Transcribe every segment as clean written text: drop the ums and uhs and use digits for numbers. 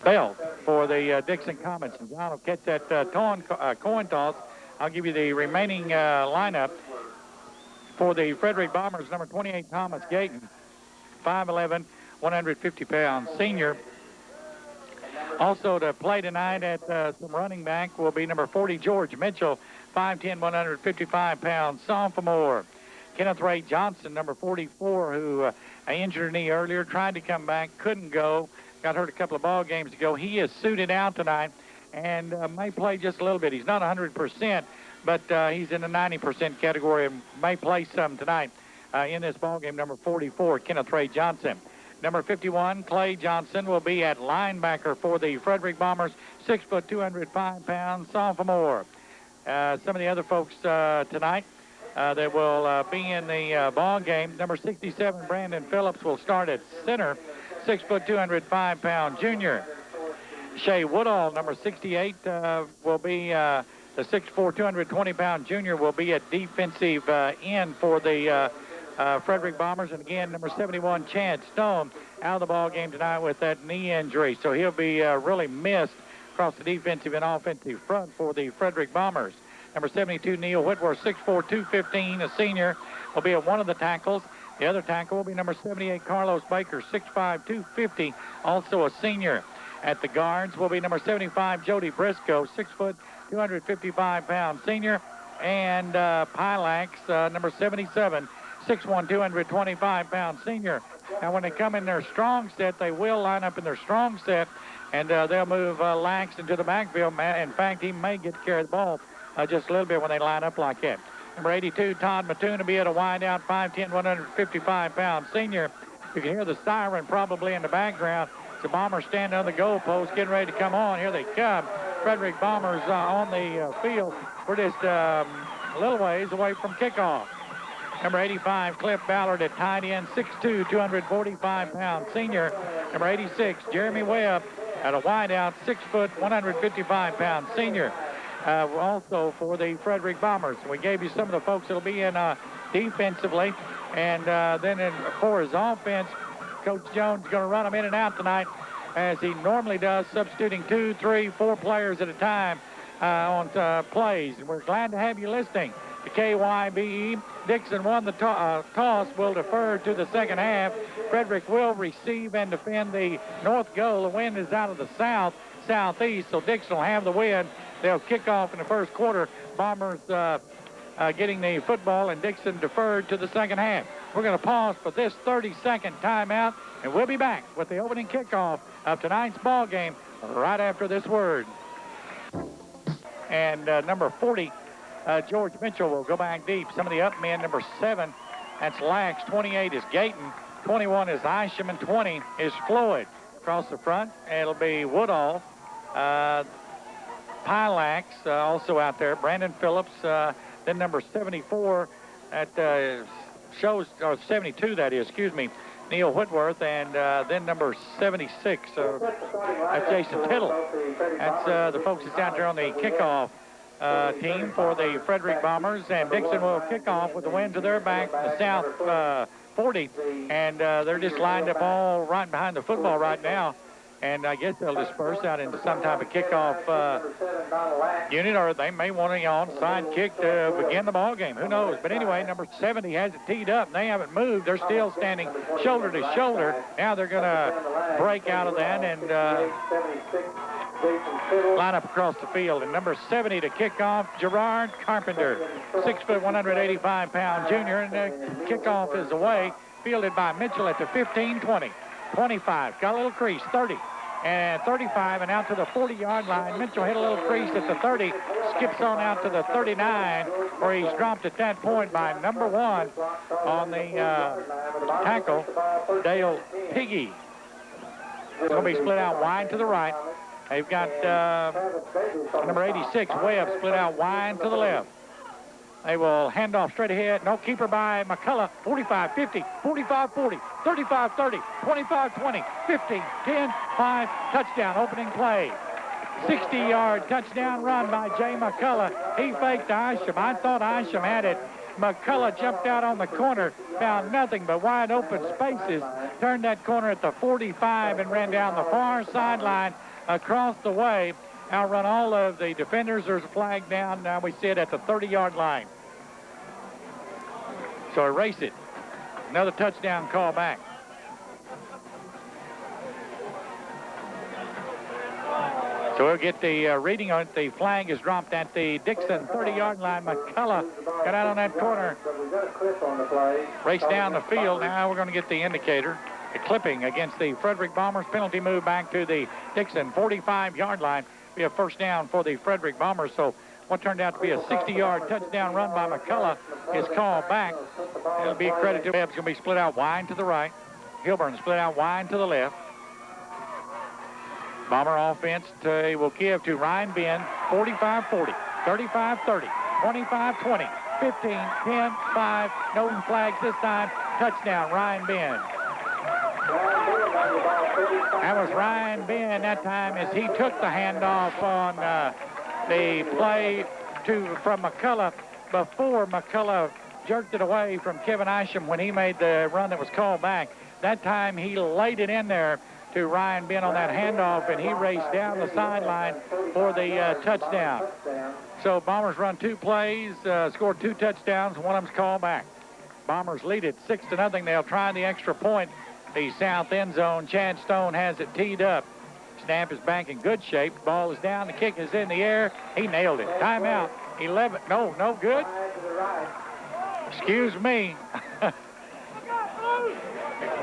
belt for the Dickson Comets. And John will catch that coin toss. I'll give you the remaining lineup for the Frederick Bombers. Number 28, Thomas Gayton, 5'11", 150-pound senior. Also to play tonight at some running back will be number 40, George Mitchell, 5'10", 155-pound sophomore. Kenneth Ray Johnson, number 44, who injured a knee earlier, tried to come back, couldn't go, got hurt a couple of ball games ago. He is suited out tonight and may play just a little bit. He's not 100%, but he's in the 90% category and may play some tonight in this ball game. Number 44, Kenneth Ray Johnson. Number 51, Clay Johnson, will be at linebacker for the Frederick Bombers, 6 foot, 205-pound sophomore. Some of the other folks tonight that will be in the ball game. Number 67, Brandon Phillips, will start at center, 6 foot, 205-pound junior. Shea Woodall, number 68, will be the 6'4", 220-pound junior, will be at defensive end for the Frederick Bombers. And again, number 71, Chad Stone, out of the ball game tonight with that knee injury. So he'll be really missed across the defensive and offensive front for the Frederick Bombers. Number 72, Neil Whitworth, 6'4", 215, a senior, will be at one of the tackles. The other tackle will be number 78, Carlos Baker, 6'5", 250, also a senior. At the guards will be number 75, Jody Briscoe, 6 foot, 255-pound senior. And Pilax, number 77, 6'1", 225-pound senior. Now, when they come in their strong set, they will line up in their strong set, and they'll move Lax into the backfield. In fact, he may get to carry the ball just a little bit when they line up like that. Number 82, Todd Mattoon, will be at a wideout, 5'10", 155-pound senior. You can hear the siren probably in the background. The Bombers standing on the goalpost, getting ready to come on. Here they come. Frederick Bombers on the field. We're just a little ways away from kickoff. Number 85, Cliff Ballard at tight end, 6'2", 245-pound senior. Number 86, Jeremy Webb at a wideout, 6 foot, 155-pound senior. Also for the Frederick Bombers. We gave you some of the folks that will be in defensively. And then for his offense, Coach Jones is going to run them in and out tonight as he normally does, substituting 2, 3, 4 players at a time on plays. And we're glad to have you listening to KYBE. Dickson won the toss, will defer to the second half. Frederick will receive and defend the north goal. The wind is out of the southeast, so Dickson will have the wind. They'll kick off in the first quarter. Bombers getting the football, and Dickson deferred to the second half. We're going to pause for this 30-second timeout, and we'll be back with the opening kickoff of tonight's ball game right after this word. And number 40, George Mitchell, will go back deep. Some of the up men, number 7, that's Lax. 28 is Gayton. 21 is Isham, and 20 is Floyd. Across the front, it'll be Woodall. Pilax also out there. Brandon Phillips. Then number 74 at shows, or 72 that is, excuse me, Neil Whitworth, and then number 76, that's Jason Tittle. That's the folks that's out there on the kickoff team for the Frederick Bombers, and Dickson will kick off with the wind to their back from the south 40, and they're just lined up all right behind the football right now. And I guess they'll disperse out into some type of kickoff unit, or they may want an onside kick to begin the ball game. Who knows? But anyway, number 70 has it teed up, and they haven't moved. They're still standing shoulder to shoulder. Now they're going to break out of that and line up across the field. And number 70 to kick off, Gerard Carpenter, 6 foot, 185-pound junior. And the kickoff is away, fielded by Mitchell at the 15, 20. 25, got a little crease, 30, and 35, and out to the 40-yard line. Mitchell hit a little crease at the 30, skips on out to the 39, where he's dropped at that point by number 1 on the tackle, Dale Piggy. It's going to be split out wide to the right. They've got number 86, Webb, split out wide to the left. They will hand off straight ahead. No keeper by McCullough. 45-50, 45-40, 35-30, 25-20, 15, 10, 5, touchdown, opening play. 60-yard touchdown run by Jay McCullough. He faked Isham. I thought Isham had it McCullough jumped out on the corner, found nothing but wide open spaces, turned that corner at the 45 and ran down the far sideline across the way, outrun all of the defenders. There's a flag down. Now we sit at the 30-yard line. So erase it. Another touchdown call back. So we'll get the reading on it. The flag is dropped at the Dickson 30-yard line. McCullough got out on that corner, raced down the field. Now we're going to get the indicator. The clipping against the Frederick Bombers. Penalty move back to the Dickson 45-yard line. Be a first down for the Frederick Bombers. So what turned out to be a 60-yard touchdown run by McCullough is called back. It'll be a credit to Webb's. Going to be split out wide to the right. Hilburn split out wide to the left. Bomber offense will give to Ryan Ben, 45-40, 35-30, 25-20, 15, 10, 5. No flags this time. Touchdown, Ryan Ben. That was Ryan Ben that time as he took the handoff on the play from McCullough before McCullough jerked it away from Kevin Isham when he made the run that was called back. That time he laid it in there to Ryan Ben on that handoff, and he raced down the sideline for the touchdown. So Bombers run 2 plays, scored 2 touchdowns, one of them's called back. Bombers lead it 6-0. They'll try the extra point. The south end zone. Chad Stone has it teed up. Snap is back in good shape. Ball is down. The kick is in the air. He nailed it. Timeout. 11. No good. Excuse me.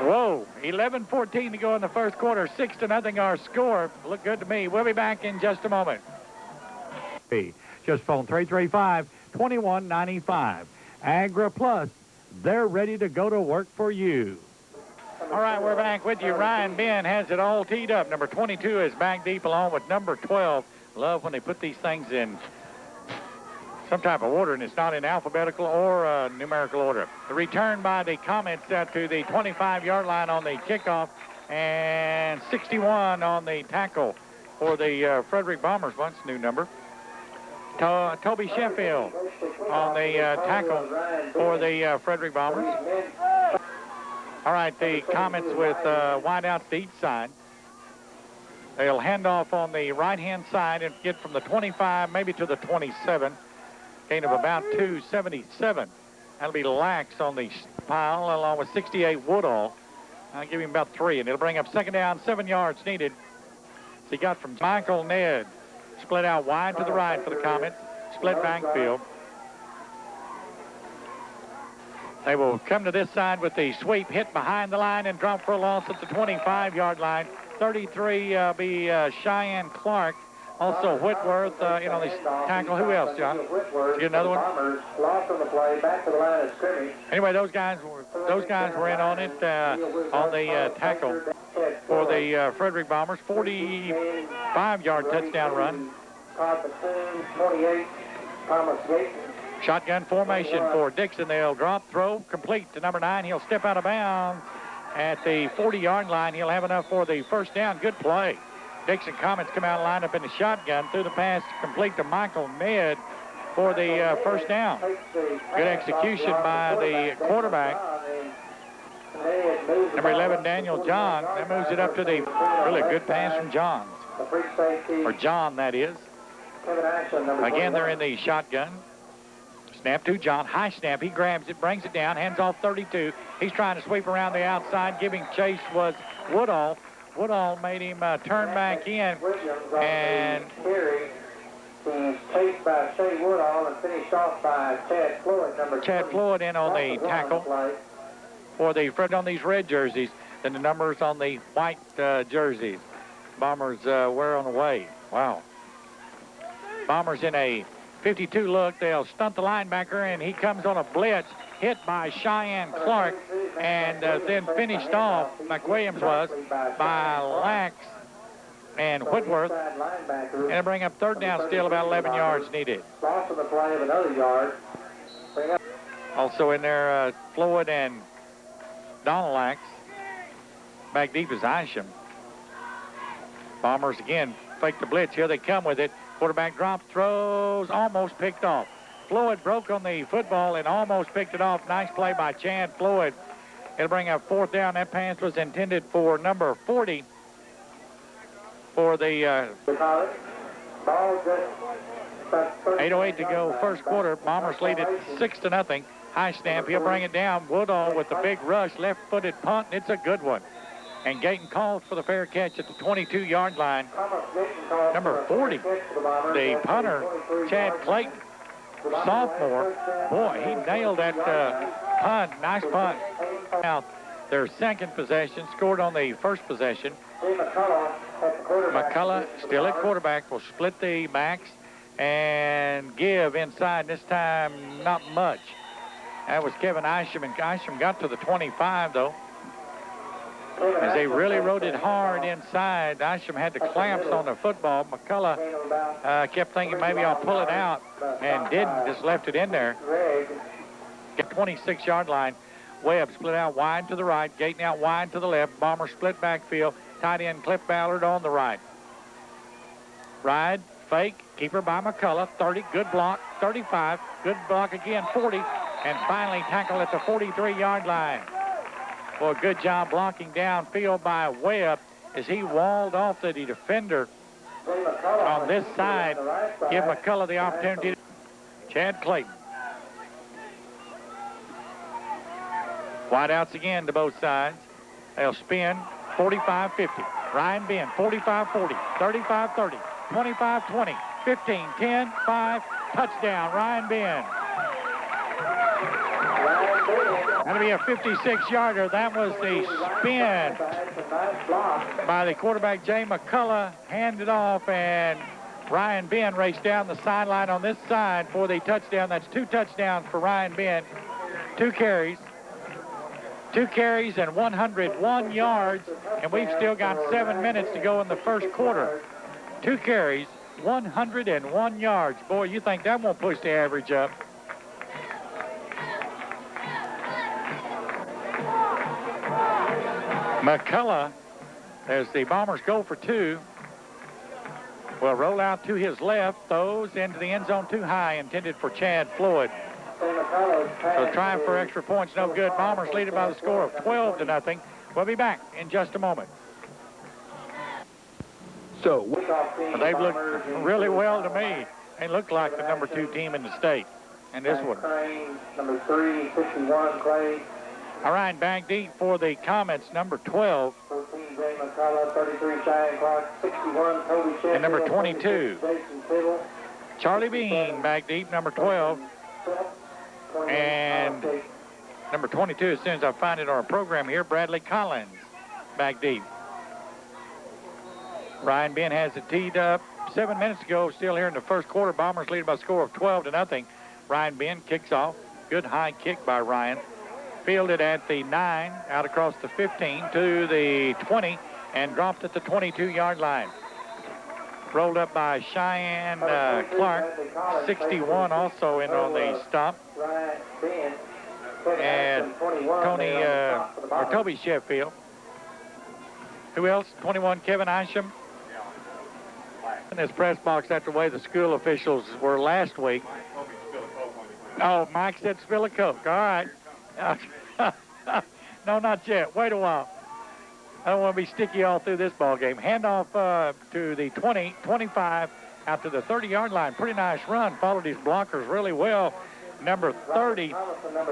Whoa. 11-14 to go in the first quarter. 6-0 our score. Look good to me. We'll be back in just a moment. Just phone 335-2195. Agra Plus. They're ready to go to work for you. All right, we're back with you. Ryan Ben has it all teed up. Number 22 is back deep along with number 12. Love when they put these things in some type of order, and it's not in alphabetical or numerical order. The return by the Comets out to the 25-yard line on the kickoff, and 61 on the tackle for the Frederick Bombers. Once new number. Toby Sheffield on the tackle for the Frederick Bombers. All right, the Comets with wideouts to each side. They'll hand off on the right-hand side and get from the 25 maybe to the 27. Gain of about 277. That'll be Lax on the pile along with 68 Woodall. I'll give him about 3, and it'll bring up second down, 7 yards needed. So he got from Michael Ned. Split out wide to the right for the Comets. Split backfield. They will come to this side with the sweep, hit behind the line, and drop for a loss at the 25-yard line. 33 be Cheyenne Clark. Also Whitworth in on the tackle. Who else, John? Did you get another one? Lost on the play, back to the line of scrimmage. Anyway, those guys were in on it on the tackle for the Frederick Bombers. 45-yard touchdown run. 28, Thomas Gates. Shotgun formation for Dickson. They'll drop, throw, complete to number 9. He'll step out of bounds at the 40-yard line. He'll have enough for the first down. Good play. Dickson Comets come out and line up in the shotgun. Through the pass complete to Michael Ned for the first down. Good execution by the quarterback. Number 11, Daniel John. That moves it up to the really good pass from Johns. Or John, that is. Again, they're in the shotgun. Snap to John. High snap. He grabs it, brings it down, hands off 32. He's trying to sweep around the outside. Giving chase was Woodall. Woodall made him turn back in. And chased by Shea Woodall and finished off by Chad Floyd. Chad Floyd in on the tackle for the Fred on these red jerseys. Then the numbers on the white jerseys. Bombers were on the way. Wow. Bombers in a 52 look. They'll stunt the linebacker, and he comes on a blitz, hit by Cheyenne Clark, and then finished off, like Williams was, by Lax and Whitworth. And it'll bring up third down, still about 11 yards needed. Loss of the play of another yard. Also in there, Floyd and Donald Lax. Back deep is Isham. Bombers again fake the blitz. Here they come with it. Quarterback drops, throws, almost picked off. Floyd broke on the football and almost picked it off. Nice play by Chad Floyd. It'll bring up 4th down. That pass was intended for number 40 for the 8:08 to go first quarter. Bombers lead it 6-0. High snap. He'll bring it down. Woodall with the big rush. Left-footed punt. It's a good one. And Gayton calls for the fair catch at the 22-yard line. Number 40, the punter, Chad Clayton, sophomore. Boy, he nailed that punt. Nice punt. Now, their second possession, scored on the first possession. McCullough still at quarterback, will split the backs and give inside. This time, not much. That was Kevin Isham, and Isham got to the 25, though. As they really rode it hard inside, Isham had the clamps on the football. McCullough kept thinking maybe I'll pull it out and didn't, just left it in there. Get 26-yard line. Webb split out wide to the right, Gayton out wide to the left. Bomber split backfield. Tight end Cliff Ballard on the right. Ride, fake, keeper by McCullough. 30, good block. 35, good block again. 40, and finally tackle at the 43-yard line. Well, good job blocking downfield by Webb as he walled off the defender on this side. Give McCullough the opportunity. Chad Clayton. Wideouts again to both sides. They'll spin 45-50. Ryan Ben, 45-40, 35-30, 25-20, 15-10, 5, touchdown, Ryan Ben. That'll be a 56-yarder. That was the spin by the quarterback, Jay McCullough. Handed off, and Ryan Ben raced down the sideline on this side for the touchdown. That's 2 touchdowns for Ryan Ben. 2 carries. 2 carries and 101 yards, and we've still got 7 minutes to go in the first quarter. 2 carries, 101 yards. Boy, you think that won't push the average up. McCullough, as the Bombers go for 2, will roll out to his left, throws into the end zone too high, intended for Chad Floyd. So trying for extra points, no good. Bombers lead it by the score of 12-0. We'll be back in just a moment. So they've looked really well to me. They look like the number 2 team in the state. And this one. Number 3, 51, Clay. All right, back deep for the Comets, number 12. 14, Jay McCullough, 33, Cheyenne Clark, 61, Toby Sheffield. And number 22, Jason Tittle. Charlie Bean, back deep, number 12. And number 22, as soon as I find it on our program here, Bradley Collins, back deep. Ryan Ben has it teed up 7 minutes ago, still here in the first quarter. Bombers lead by a score of 12-0. Ryan Ben kicks off. Good high kick by Ryan. Fielded at the 9, out across the 15 to the 20, and dropped at the 22-yard line. Rolled up by Cheyenne Clark, 61 also in on the stop. And Toby Sheffield. Who else? 21, Kevin Isham. In this press box after the way the school officials were last week. Oh, Mike said spill a Coke. All right. No, not yet. Wait a while. I don't want to be sticky all through this ball game. Handoff to the 20, 25, out to the 30-yard line. Pretty nice run. Followed his blockers really well. Number 30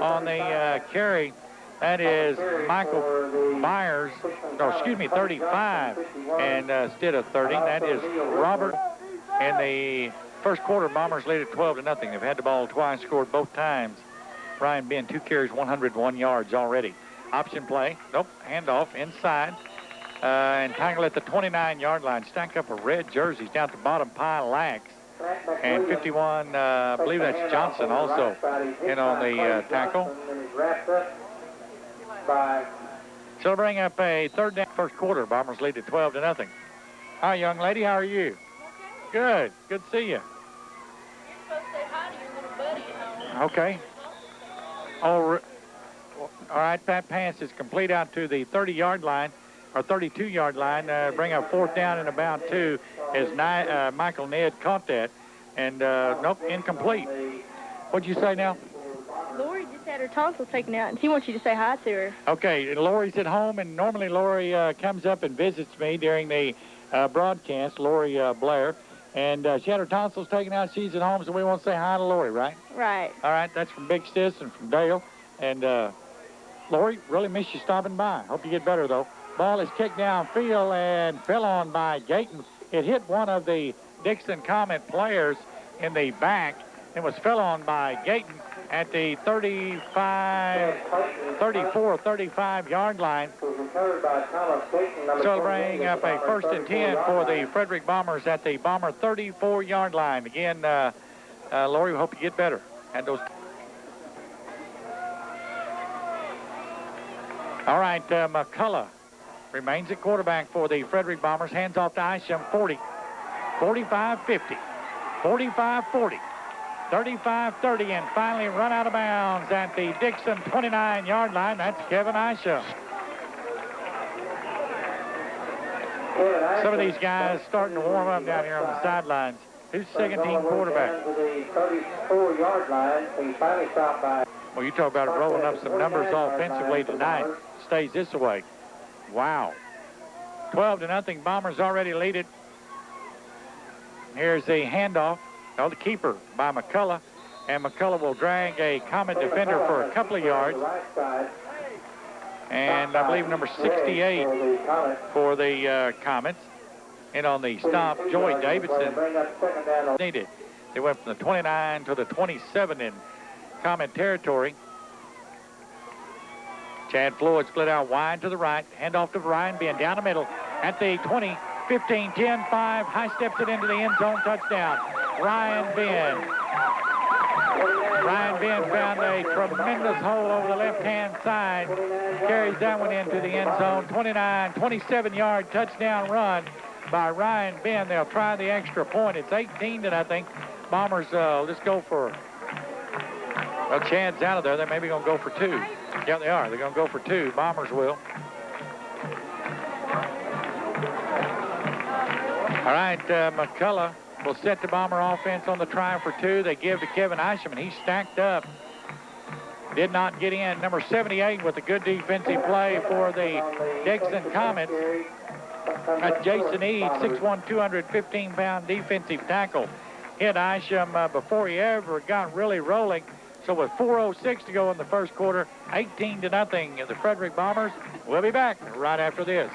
on the carry. That is Michael Myers. No, excuse me, 35 and instead of 30. That is Robert. In the first quarter, Bombers lead at 12-0. They've had the ball twice, scored both times. Ryan Ben, 2 carries, 101 yards already. Option play. Nope. Handoff inside. And tangle at the 29-yard line. Stack up of red jerseys down at the bottom pile. Lax. And 51, I believe that's Johnson also in on the tackle. So they'll bring up a 3rd down first quarter. Bombers lead at 12-0. Hi, young lady. How are you? Good. Good to see you. You're supposed to say hi to your little buddy at home. Okay. All right, that pass is complete out to the 30-yard line, or 32-yard line. Bring up 4th down and about 2 as Michael Ned caught that. And, nope, incomplete. What'd you say now? Lori just had her tonsils taken out, and she wants you to say hi to her. Okay, Lori's at home, and normally Lori comes up and visits me during the broadcast, Lori Blair. And she had her tonsils taken out. She's at home, so we want to say hi to Lori, right? Right. All right, that's from Big Sis and from Dale. And Lori, really miss you stopping by. Hope you get better, though. Ball is kicked downfield and fell on by Gayton. It hit one of the Dickson Comet players in the back. It was fell on by Gayton at the 34-35 yard line. So it'll bring up a 1st and 10 for the Frederick Bombers at the Bomber 34-yard line. Again, Lori, we hope you get better. Had those. All right, McCullough remains at quarterback for the Frederick Bombers. Hands off to Isham, 40, 45-50, 45-40. 35-30, and finally run out of bounds at the Dickson 29-yard line. That's Kevin Isham. Some of these guys starting to warm up down here on the sidelines. Who's second-team quarterback? Well, you talk about rolling up some numbers offensively tonight. Stays this way. Wow. 12-0. Bombers already lead it. Here's the handoff. Oh, the keeper by McCullough. And McCullough will drag a Comet defender for a couple of yards. And I believe number 68 for the Comets. And on the stop, Joey Davidson needed. They went from the 29 to the 27 in Comet territory. Chad Floyd split out wide to the right. Handoff to Ryan Ben down the middle at the 20, 15, 10, 5. High steps it into the end zone. Touchdown. Ryan Ben. Ryan Ben found a tremendous hole over the left-hand side. Carries that one into the end zone. 29, 27-yard touchdown run by Ryan Ben. They'll try the extra point. It's 18-0. Bombers, let's go for... Well, Chad's out of there. They're maybe going to go for 2. Yeah, they are. They're going to go for 2. Bombers will. All right, McCullough will set the Bomber offense on the try for 2. They give to Kevin Isham, and he's stacked up. Did not get in. Number 78 with a good defensive play for the Dickson Comets. That's Jason Eads, 6'1", 215-pound defensive tackle. Hit Isham before he ever got really rolling. So with 4:06 to go in the first quarter, 18-0, the Frederick Bombers. We'll be back right after this.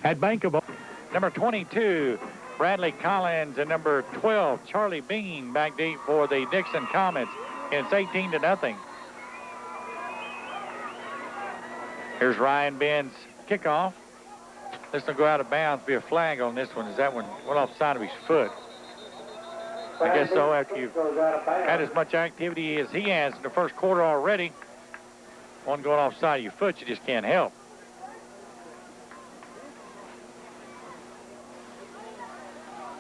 At Bank of number 22, Bradley Collins, and number 12, Charlie Bean, back deep for the Dickson Comets. And it's 18-0. Here's Ryan Ben's kickoff. This will go out of bounds, be a flag on this one. Is that one went off the side of his foot? I guess so. After you've had as much activity as he has in the first quarter already, one going off the side of your foot, you just can't help.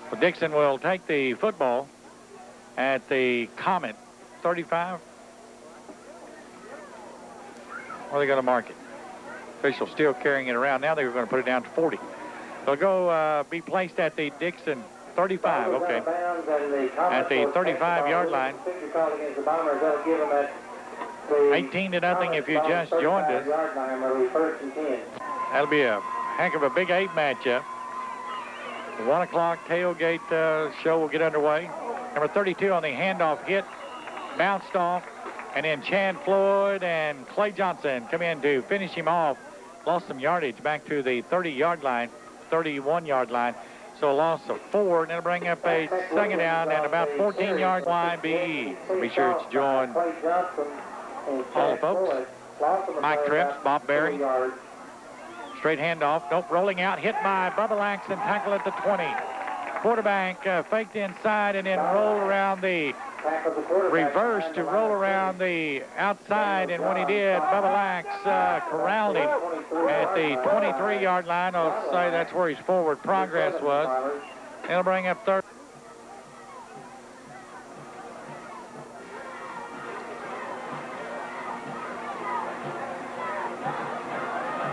Well, Dickson will take the football at the Comet 35. Where are they going to mark it? Official still carrying it around. Now they're going to put it down to 40. They'll go be placed at the Dickson 35, okay. At the 35-yard line. 18-0 if you just joined us. That'll be a heck of a Big 8 matchup. The 1 o'clock tailgate show will get underway. Number 32 on the handoff hit, bounced off, and then Chad Floyd and Clay Johnson come in to finish him off. Lost some yardage back to the 30-yard line, 31-yard line. So a loss of 4, and it'll bring up a second down and about 14-yard YB. Be sure to join all the folks. Mike Trips, Bob Berry. Straight handoff. Nope, rolling out. Hit by Bubba Lax and tackle at the 20. Quarterback faked inside and then roll around the reverse to roll around the outside. And when he did, Bubba Lax corralled him at the 23-yard line. I'll say that's where his forward progress was. It'll bring up third.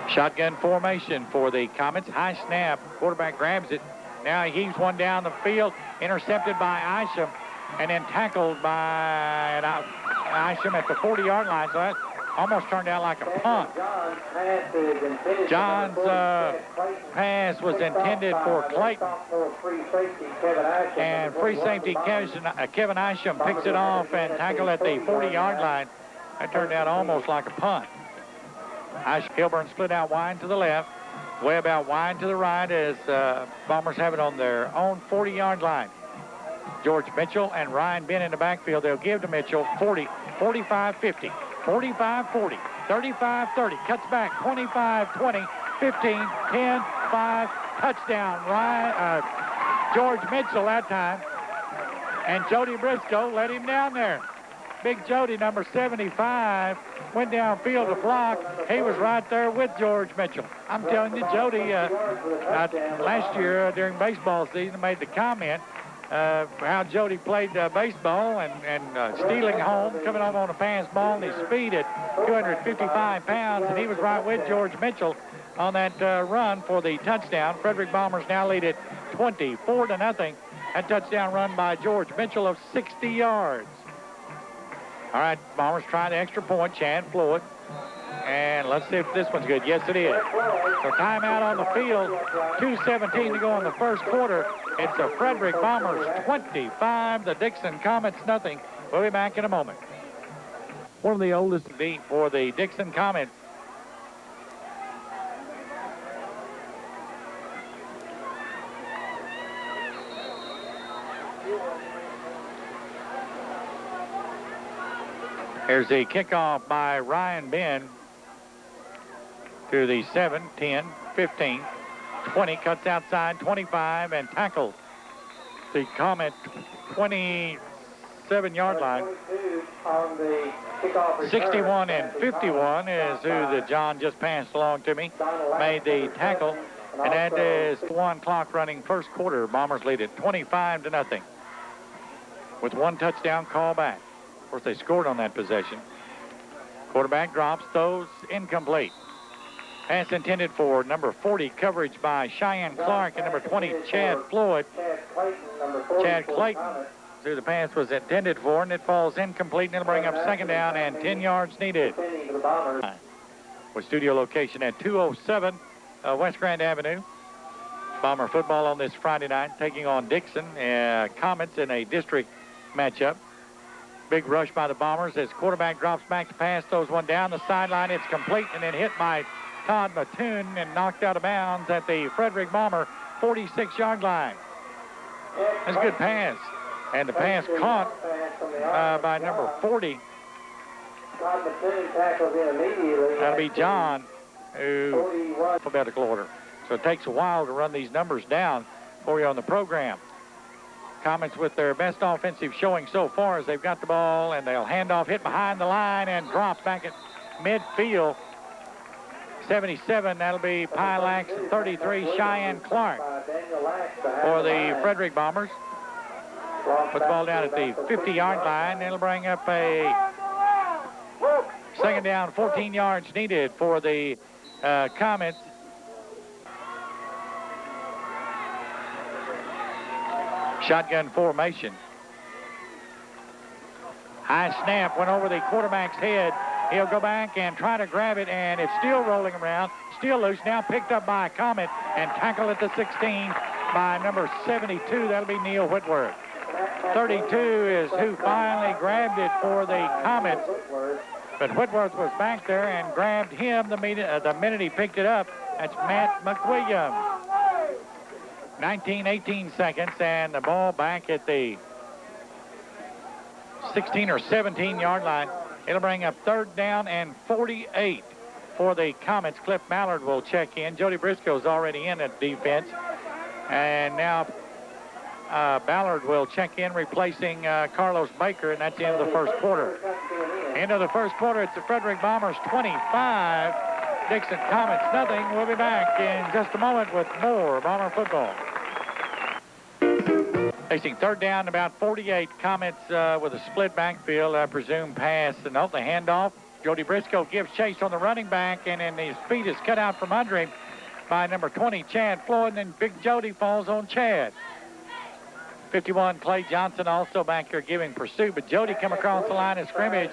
Shotgun formation for the Comets. High snap. Quarterback grabs it. Now heaves one down the field. Intercepted by Isham. and then tackled by Isham at the 40-yard line. So that almost turned out like a punt. John's pass was intended for Clayton. And free safety Kevin Isham picks it off and tackled at the 40-yard line. That turned out almost like a punt. Hilburn split out wide to the left. Webb out wide to the right as Bombers have it on their own 40-yard line. George Mitchell and Ryan Ben in the backfield. They'll give to Mitchell 40, 45-50, 45-40, 35-30. Cuts back 25-20, 15, 10, 5. Touchdown. George Mitchell that time. And Jody Briscoe let him down there. Big Jody, number 75, went downfield to block. He was right there with George Mitchell. I'm telling you, Jody, last year during baseball season, made the comment how Jody played baseball and stealing home, coming home on a pass ball, and his speed at 255 pounds, and he was right with George Mitchell on that run for the touchdown. Frederick Bombers now lead it 24-0. That touchdown run by George Mitchell of 60 yards. All right, Bombers trying the extra point. Chad Floyd. And let's see if this one's good. Yes, it is. So timeout on the field. 2:17 to go in the first quarter. It's the Frederick Bombers 25, the Dickson Comets nothing. We'll be back in a moment. One of the oldest to beat for the Dickson Comets. Here's the kickoff by Ryan Ben to the 7, 10, 15, 20, cuts outside, 25, and tackles the Comet 27-yard line. 61 and 51 is who the John just passed along to me, made the tackle, and that is 1 clock running first quarter. Bombers lead it 25-0 with one touchdown call back. Of course, they scored on that possession. Quarterback drops, throws incomplete. Pass intended for number 40, coverage by Cheyenne Clark, and number 20, Chad Floyd. Chad Clayton, who the pass was intended for, and it falls incomplete, and it'll bring up second down and 10 yards needed. With studio location at 207 West Grand Avenue. Bomber football on this Friday night, taking on Dickson Comets in a district matchup. Big rush by the Bombers as quarterback drops back to pass, throws one down the sideline. It's complete and then hit by Todd Mattoon and knocked out of bounds at the Frederick Bomber 46-yard line. That's a good pass. And the pass caught by number 40. That'll be John, who alphabetical order. So it takes a while to run these numbers down for you on the program. Comets with their best offensive showing so far as they've got the ball, and they'll hand off, hit behind the line, and drop back at midfield. 77, that'll be Pylax, and 33, Cheyenne Clark for the Frederick Bombers. Put the ball down at the 50-yard line. It'll bring up a second down, 14 yards needed for the Comets. Shotgun formation. High snap went over the quarterback's head. He'll go back and try to grab it, and it's still rolling around, still loose. Now picked up by a Comet and tackled at the 16 by number 72. That'll be Neil Whitworth. 32 is who finally grabbed it for the Comets, but Whitworth was back there and grabbed him the minute he picked it up. That's Matt McWilliams. 18 seconds, and the ball back at the 16 or 17-yard line. It'll bring up third down and 48 for the Comets. Cliff Mallard will check in. Jody Briscoe's already in at defense. And now Ballard will check in, replacing Carlos Baker, and that's the end of the first quarter. End of the first quarter, it's the Frederick Bombers 25, Dickson Comets nothing. We'll be back in just a moment with more Bomber football. Facing third down, about 48. Comets with a split backfield, I presume pass. And the handoff. Jody Briscoe gives chase on the running back, and then his feet is cut out from under him by number 20, Chad Floyd, and then Big Jody falls on Chad. 51, Clay Johnson also back here giving pursuit, but Jody come across the line of scrimmage,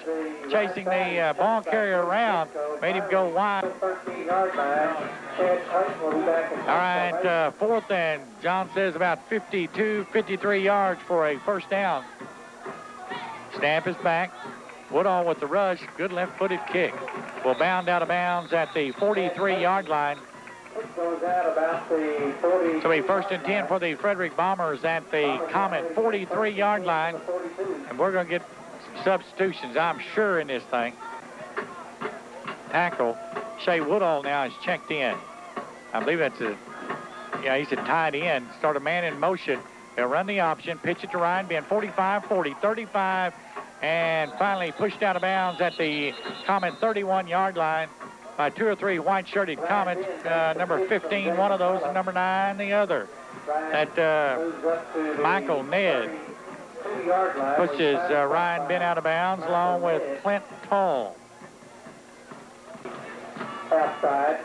chasing the ball carrier around, made him go wide. 13-yard line. Ted Clayton will be back in All right, fourth and John says about 52, 53 yards for a first down. Stamp is back. Woodall with the rush. Good left-footed kick. Will bound out of bounds at the 43-yard line. Goes out about the 40. So a first and 10 for the Frederick Bombers at the Comet 43-yard line. And we're going to get some substitutions, I'm sure, in this thing. Tackle. Shea Woodall now is checked in. I believe that's he's a tight end. Start a man in motion. They'll run the option, pitch it to Ryan Ben, 45, 40, 35, and finally pushed out of bounds at the Comet 31-yard line by 2 or 3 white-shirted Comets. Number 15, one of those, and number 9, the other. That Michael Ned pushes Ryan Ben out of bounds along with Clint Tall. Outside.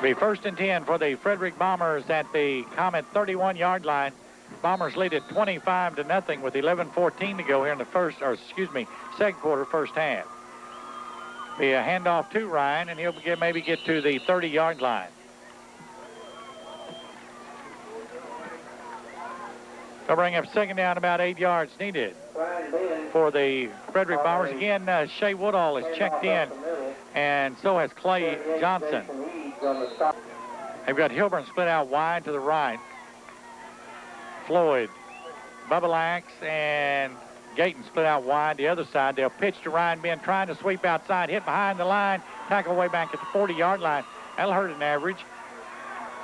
Be first and 10 for the Frederick Bombers at the Comet 31-yard line. Bombers lead at 25-0 with 11:14 to go here in the second quarter, first half. Be a handoff to Ryan, and he'll maybe get to the 30-yard line. They'll bring up second down, about 8 yards needed for the Frederick Bombers. Again, Shea Woodall is checked in, and so has Clay Johnson. They've got Hilburn split out wide to the right. Floyd, Bubba Lax, and Gayton split out wide the other side. They'll pitch to Ryan Ben, trying to sweep outside, hit behind the line, tackle way back at the 40-yard line. That'll hurt an average,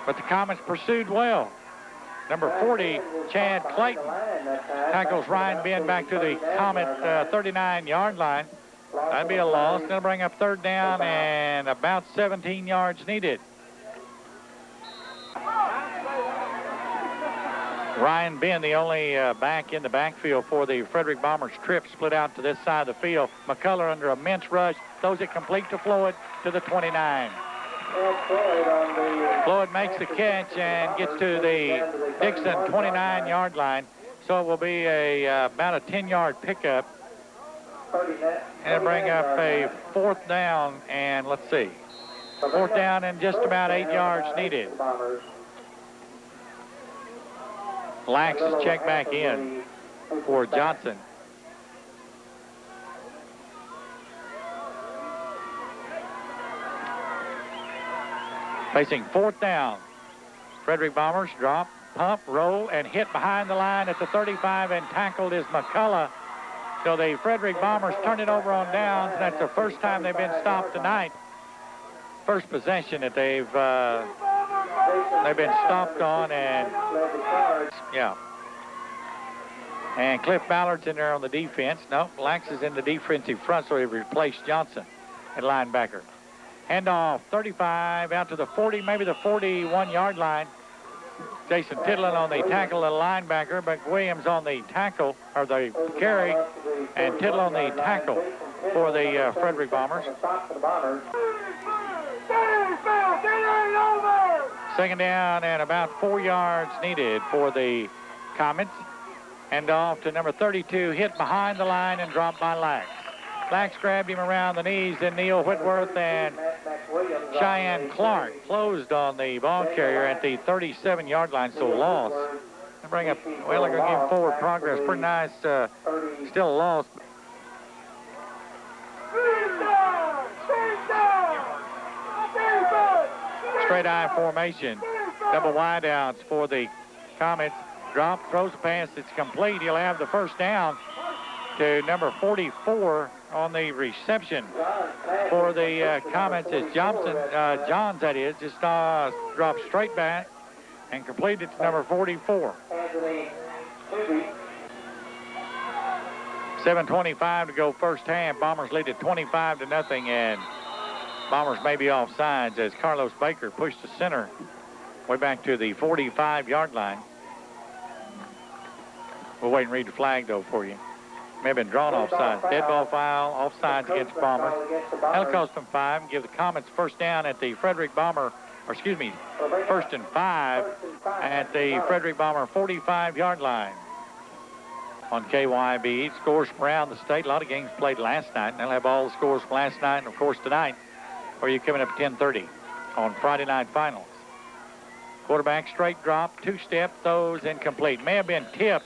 but the Comets pursued well. Number 40, Chad Clayton, tackles Ryan Ben back to the Comet 39-yard line. That'd be a loss. They'll bring up third down and about 17 yards needed. Ryan Ben, the only back in the backfield for the Frederick Bombers trip, split out to this side of the field. McCullough under immense rush, throws it complete to Floyd to the 29. Floyd makes the catch and gets to the Dickson 29-yard line. So it will be about a 10-yard pickup. And it'll bring up a fourth down, and let's see. Fourth down and just about 8 yards needed. Lax is checked back in for Johnson. Facing fourth down. Frederick Bombers drop, pump, roll, and hit behind the line at the 35, and tackled is McCullough. So the Frederick Bombers turn it over on downs. That's the first time they've been stopped tonight. First possession that they've been stopped on, and yeah. And Cliff Ballard's in there on the defense. No, Lax is in the defensive front, so he replaced Johnson at linebacker. Handoff 35 out to the 40, maybe the 41-yard line. Jason Tidlin on the tackle, the linebacker, but Williams on the tackle, or the carry, and Tidlin on the tackle for the Frederick Bombers. Second down and about 4 yards needed for the Comets. And off to number 32, hit behind the line and dropped by Lax. Lax grabbed him around the knees, then Neil Whitworth and Cheyenne Clark closed on the ball carrier at the 37-yard line, so lost. They bring up, well, they're going to give forward progress. Pretty nice, still a loss. Straight eye formation. Double wideouts for the Comets. Drop, throws a pass, it's complete. He'll have the first down to number 44 on the reception for the Comets. It's Johns, that is, just dropped straight back and completed to number 44. 7:25 to go first half. Bombers lead at 25-0, and Bombers may be off sides as Carlos Baker pushed the center way back to the 45-yard line. We'll wait and read the flag, though, for you. May have been drawn offside. Dead ball foul, offsides against Bombers. That'll cost them 5 and give the Comets first down at the Frederick Bomber or excuse me, 1st and 5 at the Frederick Bomber 45-yard line. On KYB, scores from around the state. A lot of games played last night, and they'll have all the scores from last night and, of course, tonight, for you coming up at 10:30 on Friday Night Finals. Quarterback straight drop, two-step, throws incomplete. May have been tipped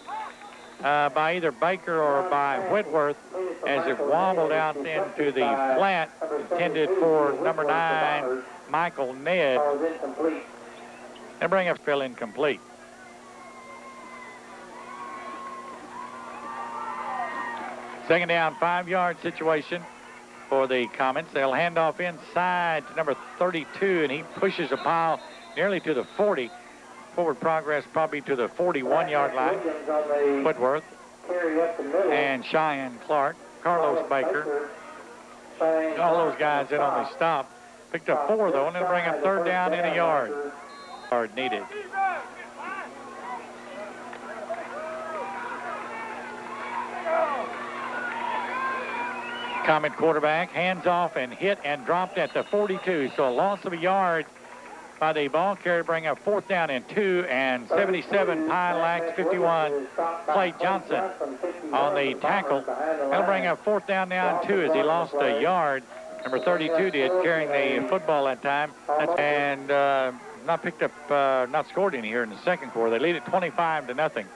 by either Baker or by Whitworth as it wobbled out into the flat intended for number 9, Michael Ned, and bring up Phil incomplete. Second down, 5-yard situation for the Comets. They'll hand off inside to number 32, and he pushes a pile nearly to the 40. Forward progress probably to the 41-yard line. Whitworth and Cheyenne Clark, Carlos Baker, all those guys in on the stop. Picked up 4, though, and it'll bring up 3rd down in a yard. Yard needed. Comet quarterback, hands off and hit and dropped at the 42. So a loss of a yard by the ball carrier, bring up 4th down and 2, and 77 Pilax, 51 Clay Johnson on the tackle. That'll bring up 4th down now and 2 as he lost a yard. Number 32 did, carrying the football that time, and not picked up, not scored any here in the second quarter. They lead it 25-0. In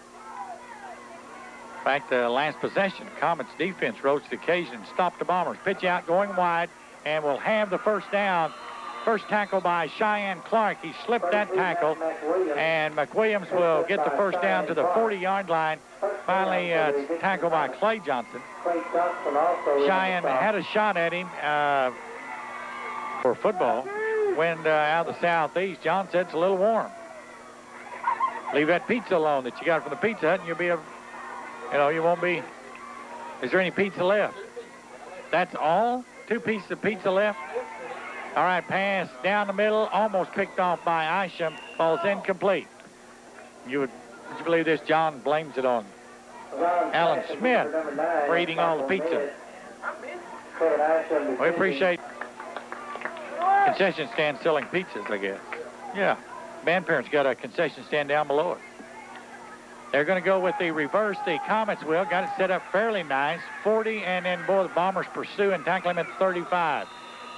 fact, the last possession, Comets defense rose to the occasion and stopped the Bombers. Pitch out, going wide, and will have the first down. First tackle by Cheyenne Clark. He slipped that tackle, and McWilliams will get the first down to the 40-yard line. Finally, tackled by Clay Johnson. Cheyenne had a shot at him for football. Wind out of the southeast. John said it's a little warm. Leave that pizza alone that you got from the Pizza Hut, and you'll be a, you won't be. Is there any pizza left? That's all? 2 pieces of pizza left? All right, pass down the middle, almost picked off by Isham. Ball's incomplete. Would you believe this? John blames it on Alan Smith for eating all the pizza. We appreciate concession stand selling pizzas, I guess. Yeah, band parents got a concession stand down below it. They're going to go with the reverse. The Comets will. Got it set up fairly nice. 40, and then, boy, the Bombers pursue and tackle him at 35.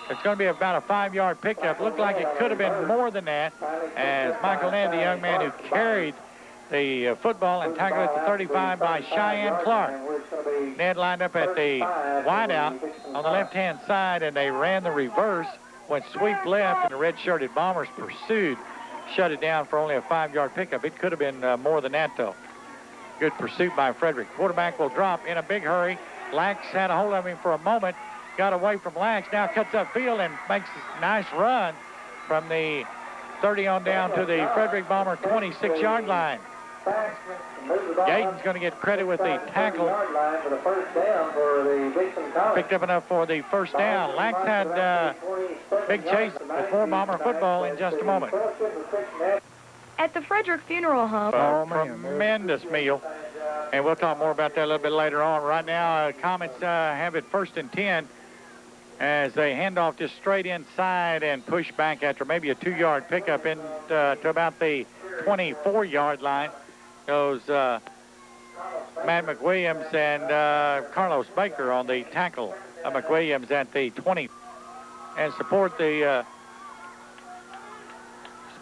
It's going to be about a 5-yard pickup. Looked like it could have been more than that, as Michael Ned, the young man who carried the football and tackled at the 35 by Cheyenne Clark. Ned lined up at the wideout on the left-hand side, and they ran the reverse, went sweep left, and the red-shirted Bombers pursued, shut it down for only a 5-yard pickup. It could have been more than that, though. Good pursuit by Frederick. Quarterback will drop in a big hurry. Lax had a hold of him for a moment. Got away from Lax, now cuts upfield and makes a nice run from the 30 on down to the Frederick Bomber 26-yard line. Gayton's going to get credit with the tackle. Picked up enough for the first down. Lax had big chase with more Bomber football in just a moment. At the Frederick Funeral Home. Tremendous meal. And we'll talk more about that a little bit later on. Right now, Comets have it 1st and 10. As they hand off just straight inside and push back after maybe a 2-yard pickup in to about the 24-yard line. Goes Matt McWilliams and Carlos Baker on the tackle of McWilliams at the 20. And support the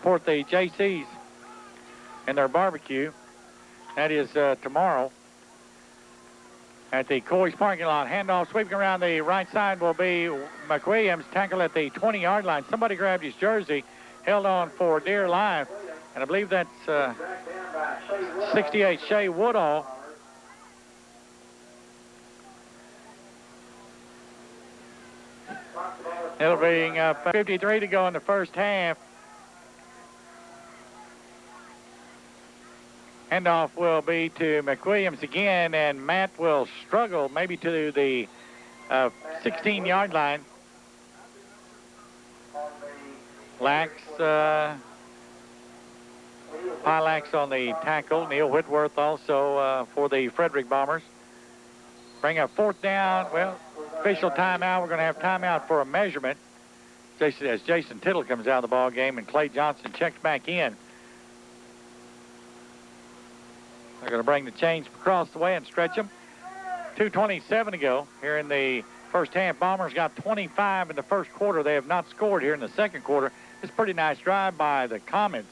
JCs and their barbecue. That is tomorrow at the Coy's parking lot. Handoff sweeping around the right side will be McWilliams, tackle at the 20-yard line. Somebody grabbed his jersey, held on for dear life, and I believe that's 68 Shea Woodall. It'll be 53 to go in the first half. Handoff will be to McWilliams again, and Matt will struggle maybe to the 16-yard line. Lax, Pilax on the tackle. Neil Whitworth also for the Frederick Bombers. Bring up 4th down. Well, official timeout. We're going to have timeout for a measurement. As Jason Tittle comes out of the ball game, and Clay Johnson checks back in. They're going to bring the chains across the way and stretch them. 2:27 to go here in the first half. Bombers got 25 in the first quarter. They have not scored here in the second quarter. It's a pretty nice drive by the Comets.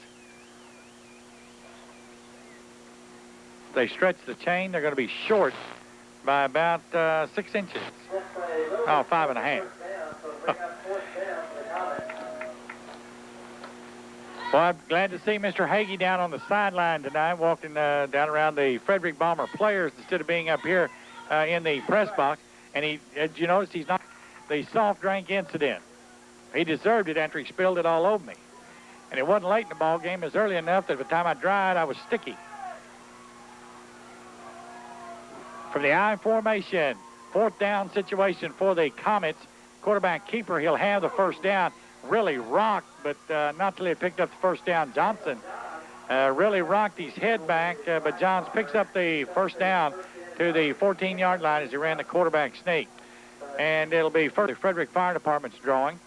They stretch the chain. They're going to be short by about 6 inches. Oh, 5.5. Well, I'm glad to see Mr. Hagee down on the sideline tonight, walking down around the Frederick Bomber players instead of being up here in the press box. And did you notice he's not the soft drink incident? He deserved it after he spilled it all over me. And it wasn't late in the ball game. It was early enough that by the time I dried, I was sticky. From the I formation, 4th down situation for the Comets. Quarterback keeper, he'll have the first down. Really rocked, but not till he picked up the first down. Johnson really rocked his head back, but Johns picks up the first down to the 14-yard line as he ran the quarterback sneak. And it'll be the Frederick Fire Department's drawing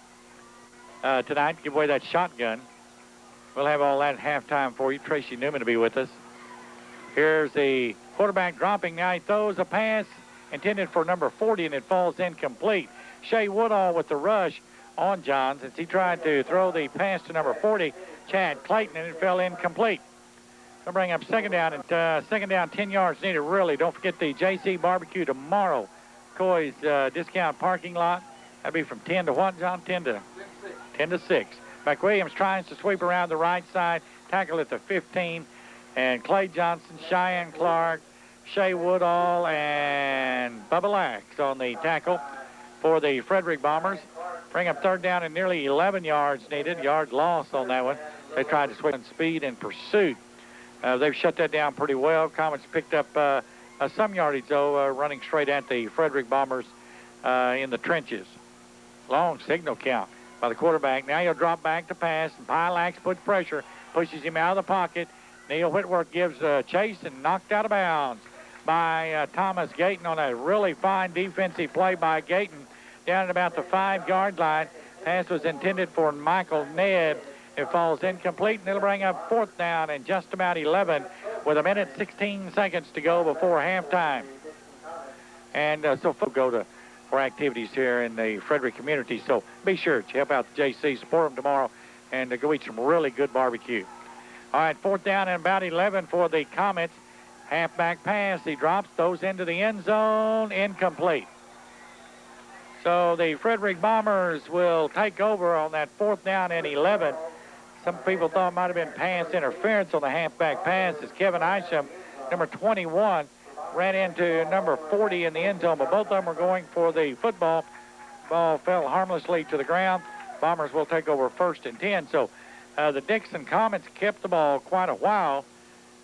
tonight to give away that shotgun. We'll have all that at halftime for you. Tracy Newman will be with us. Here's the quarterback dropping. Now he throws a pass intended for number 40, and it falls incomplete. Shea Woodall with the rush on Johns as he tried to throw the pass to number 40, Chad Clayton, and it fell incomplete. They'll bring up second down, and second down, 10 yards needed. Really, don't forget the JC Barbecue tomorrow. Coy's discount parking lot. That'll be from 10 to what, John? 10 to 6. McWilliams tries to sweep around the right side, tackle at the 15, and Clay Johnson, Cheyenne Clark, Shea Woodall, and Bubba Lax on the tackle for the Frederick Bombers. Bring up third down and nearly 11 yards needed. Yard loss on that one. They tried to switch in speed and pursuit. They've shut that down pretty well. Comets picked up some yardage, though, running straight at the Frederick Bombers in the trenches. Long signal count by the quarterback. Now he'll drop back to pass, and Pilax puts pressure, pushes him out of the pocket. Neil Whitworth gives chase and knocked out of bounds by Thomas Gayton on a really fine defensive play by Gayton down at about the 5-yard line. Pass was intended for Michael Ned. It falls incomplete, and it'll bring up 4th down and just about 11 with 1:16 to go before halftime. And so folks go for activities here in the Frederick community. So be sure to help out the JC, support them tomorrow, and go eat some really good barbecue. All right, 4th down and about 11 for the Comets. Halfback pass. He drops, those into the end zone, incomplete. So the Frederick Bombers will take over on that 4th down and 11. Some people thought it might have been pass interference on the halfback pass as Kevin Isham, number 21, ran into number 40 in the end zone, but both of them were going for the football. Ball fell harmlessly to the ground. Bombers will take over 1st and 10. So the Dickson Comets kept the ball quite a while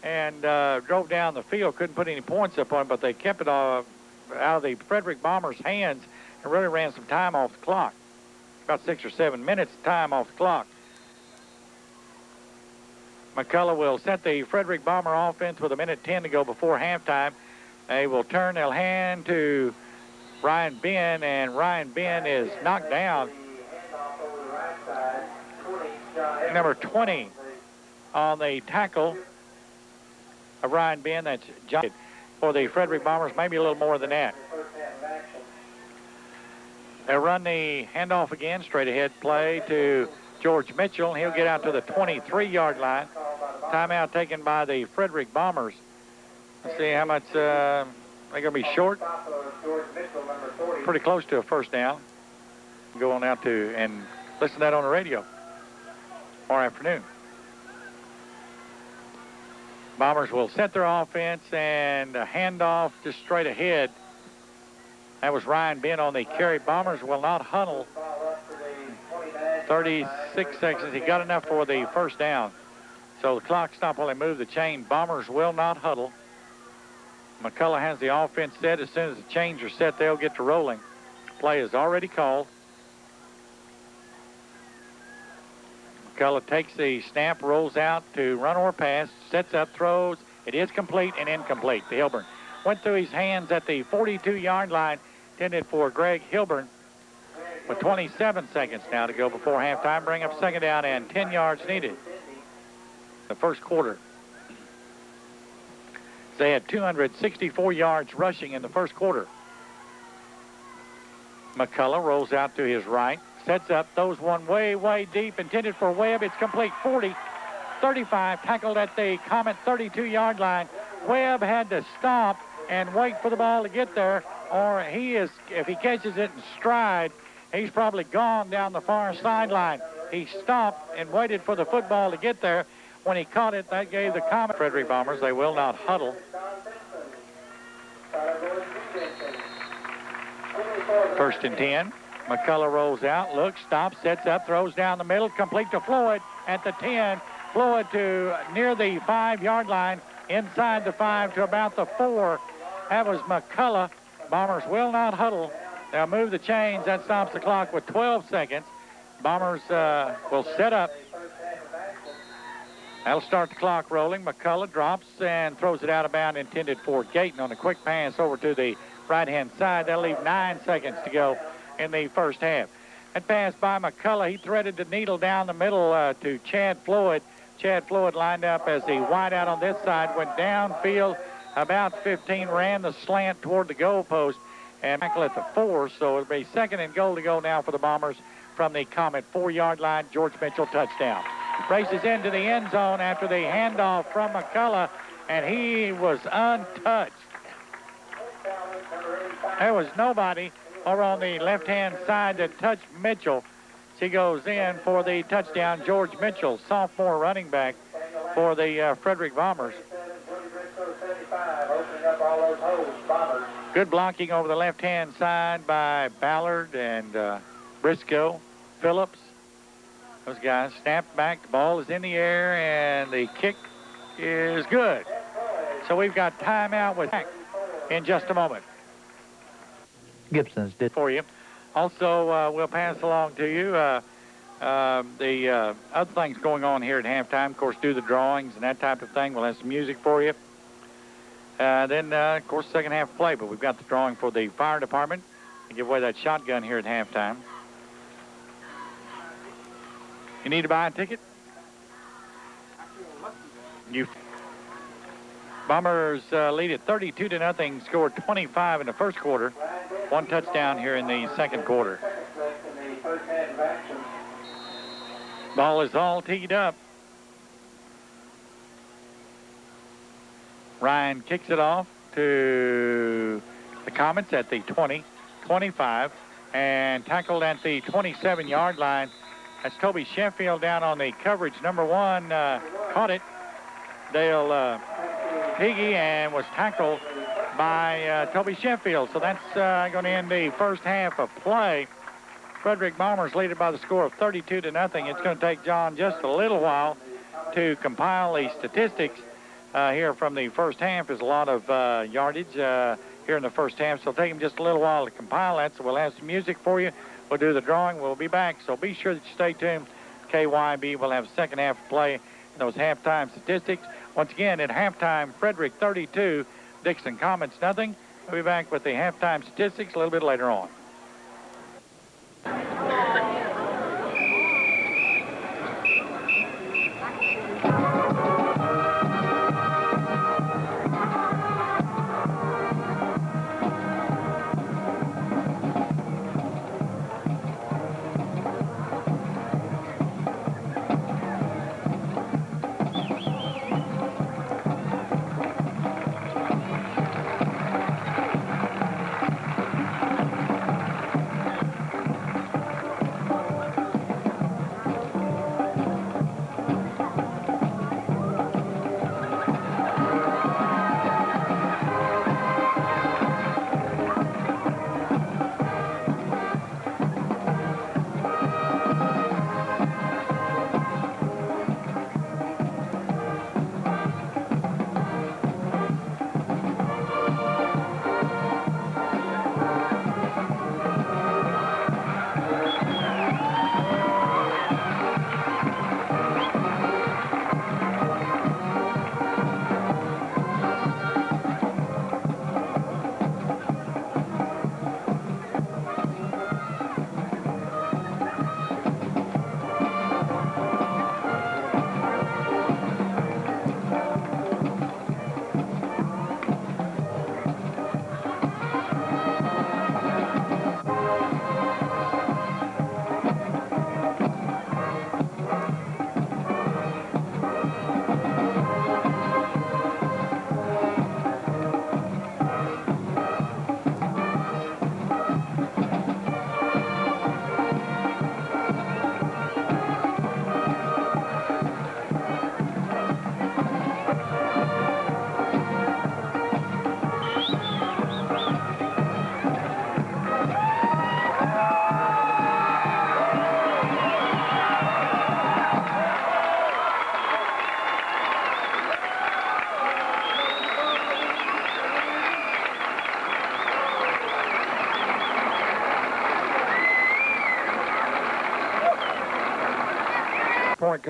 and drove down the field. Couldn't put any points up on it, but they kept it out of the Frederick Bombers' hands and really ran some time off the clock. About 6 or 7 minutes time off the clock. McCullough will set the Frederick Bomber offense with 1:10 to go before halftime. They will turn, they'll hand to Ryan Ben, and Ryan Ben is knocked down. Number 20 on the tackle of Ryan Ben. That's John for the Frederick Bombers, maybe a little more than that. They'll run the handoff again, straight ahead play to George Mitchell. He'll get out to the 23-yard line. Timeout taken by the Frederick Bombers. Let's see how much they're going to be short. Pretty close to a 1st down. Go on out to and listen to that on the radio tomorrow afternoon. Bombers will set their offense and a handoff just straight ahead. That was Ryan Ben on the carry. Bombers will not huddle. 36 seconds. He got enough for the 1st down. So the clock stopped while they move the chain. Bombers will not huddle. McCullough has the offense set. As soon as the chains are set, they'll get to rolling. Play is already called. McCullough takes the snap, rolls out to run or pass, sets up, throws. It is complete and incomplete. The Hilburn went through his hands at the 42-yard line, intended for Greg Hilburn. with 27 seconds now to go before halftime. Bring up second down and 10 yards needed. The first quarter. They had 264 yards rushing in the first quarter. McCullough rolls out to his right, sets up, throws one way, way deep, intended for Webb. It's complete. 40, 35, tackled at the Comet 32-yard line. Webb had to stop and wait for the ball to get there, or if he catches it in stride, he's probably gone down the far sideline. He stopped and waited for the football to get there. When he caught it, that gave the Comet Frederick Bombers. They will not huddle. First and 10. McCullough rolls out, looks, stops, sets up, throws down the middle, complete to Floyd at the 10. Floyd to near the 5-yard line, inside the 5 to about the 4. That was McCullough. Bombers will not huddle. They'll move the chains. That stops the clock with 12 seconds. Bombers will set up. That'll start the clock rolling. McCullough drops and throws it out of bounds, intended for Gayton on a quick pass over to the right-hand side. That'll leave 9 seconds to go in the first half. That pass by McCullough. He threaded the needle down the middle to Chad Floyd. Chad Floyd lined up as the wideout on this side, went downfield about 15, ran the slant toward the goalpost, and tackle at the 4. So it'll be second and goal to go now for the Bombers from the Comet 4-yard line. George Mitchell, touchdown. Races into the end zone after the handoff from McCullough, and he was untouched. There was nobody over on the left-hand side that touched Mitchell. She goes in for the touchdown. George Mitchell, sophomore running back for the Frederick Bombers. Good blocking over the left-hand side by Ballard and Briscoe, Phillips. Those guys snapped back. The ball is in the air, and the kick is good. So we've got timeout with in just a moment. Gibson's did for you. Also, we'll pass along to you the other things going on here at halftime. Of course, do the drawings and that type of thing. We'll have some music for you. Then, of course, second half play. But we've got the drawing for the fire department. We give away that shotgun here at halftime. You need to buy a ticket? Bombers lead at 32-0, scored 25 in the first quarter. One touchdown here in the second quarter. Ball is all teed up. Ryan kicks it off to the Comets at the 20, 25, and tackled at the 27-yard line. That's Toby Sheffield down on the coverage. Number 1 caught it. Dale Piggy, and was tackled by Toby Sheffield. So that's going to end the first half of play. Frederick Bombers lead it by the score of 32-0. It's going to take John just a little while to compile the statistics here from the first half. There's a lot of yardage here in the first half, so it'll take him just a little while to compile that. So we'll have some music for you. We'll do the drawing. We'll be back, so be sure that you stay tuned. KYB will have second half of play. Those halftime statistics. Once again, at halftime, Frederick 32, Dickson Comets nothing. We'll be back with the halftime statistics a little bit later on.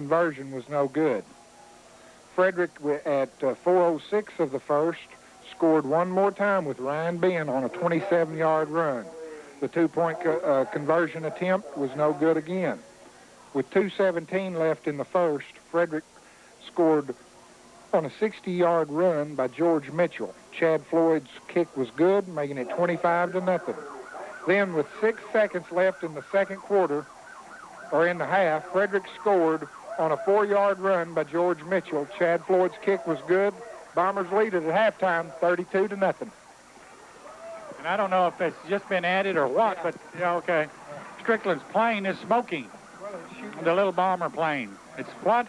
conversion was no good. Frederick, at 4:06 of the first, scored one more time with Ryan Ben on a 27-yard run. The two-point conversion attempt was no good again. With 2:17 left in the first, Frederick scored on a 60-yard run by George Mitchell. Chad Floyd's kick was good, making it 25-0. Then, with 6 seconds left in the second quarter, or in the half, Frederick scored on a 4-yard run by George Mitchell. Chad Floyd's kick was good. Bombers lead it at halftime, 32-0. And I don't know if it's just been added or what, but, yeah, okay. Strickland's plane is smoking. The little bomber plane. It's what?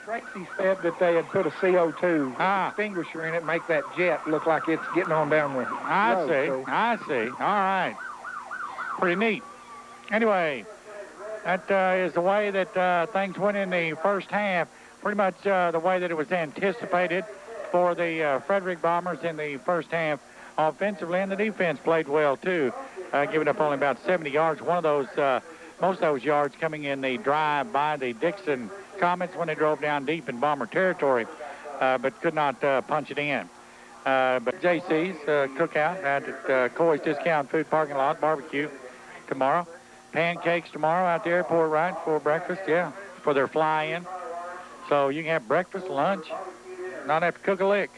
Tracy said that they had put a CO2 extinguisher in it, make that jet look like it's getting on down the road. I see. All right. Pretty neat. Anyway, that is the way that things went in the first half. Pretty much the way that it was anticipated for the Frederick Bombers in the first half. Offensively, and the defense played well, too, giving up only about 70 yards. One of those, most of those yards coming in the drive by the Dickson Comets when they drove down deep in Bomber territory, but could not punch it in. But JC's cookout at Coy's Discount Food Parking Lot, barbecue tomorrow. Pancakes tomorrow out the airport, right, for breakfast, yeah, for their fly-in. So you can have breakfast, lunch, not have to cook a lick.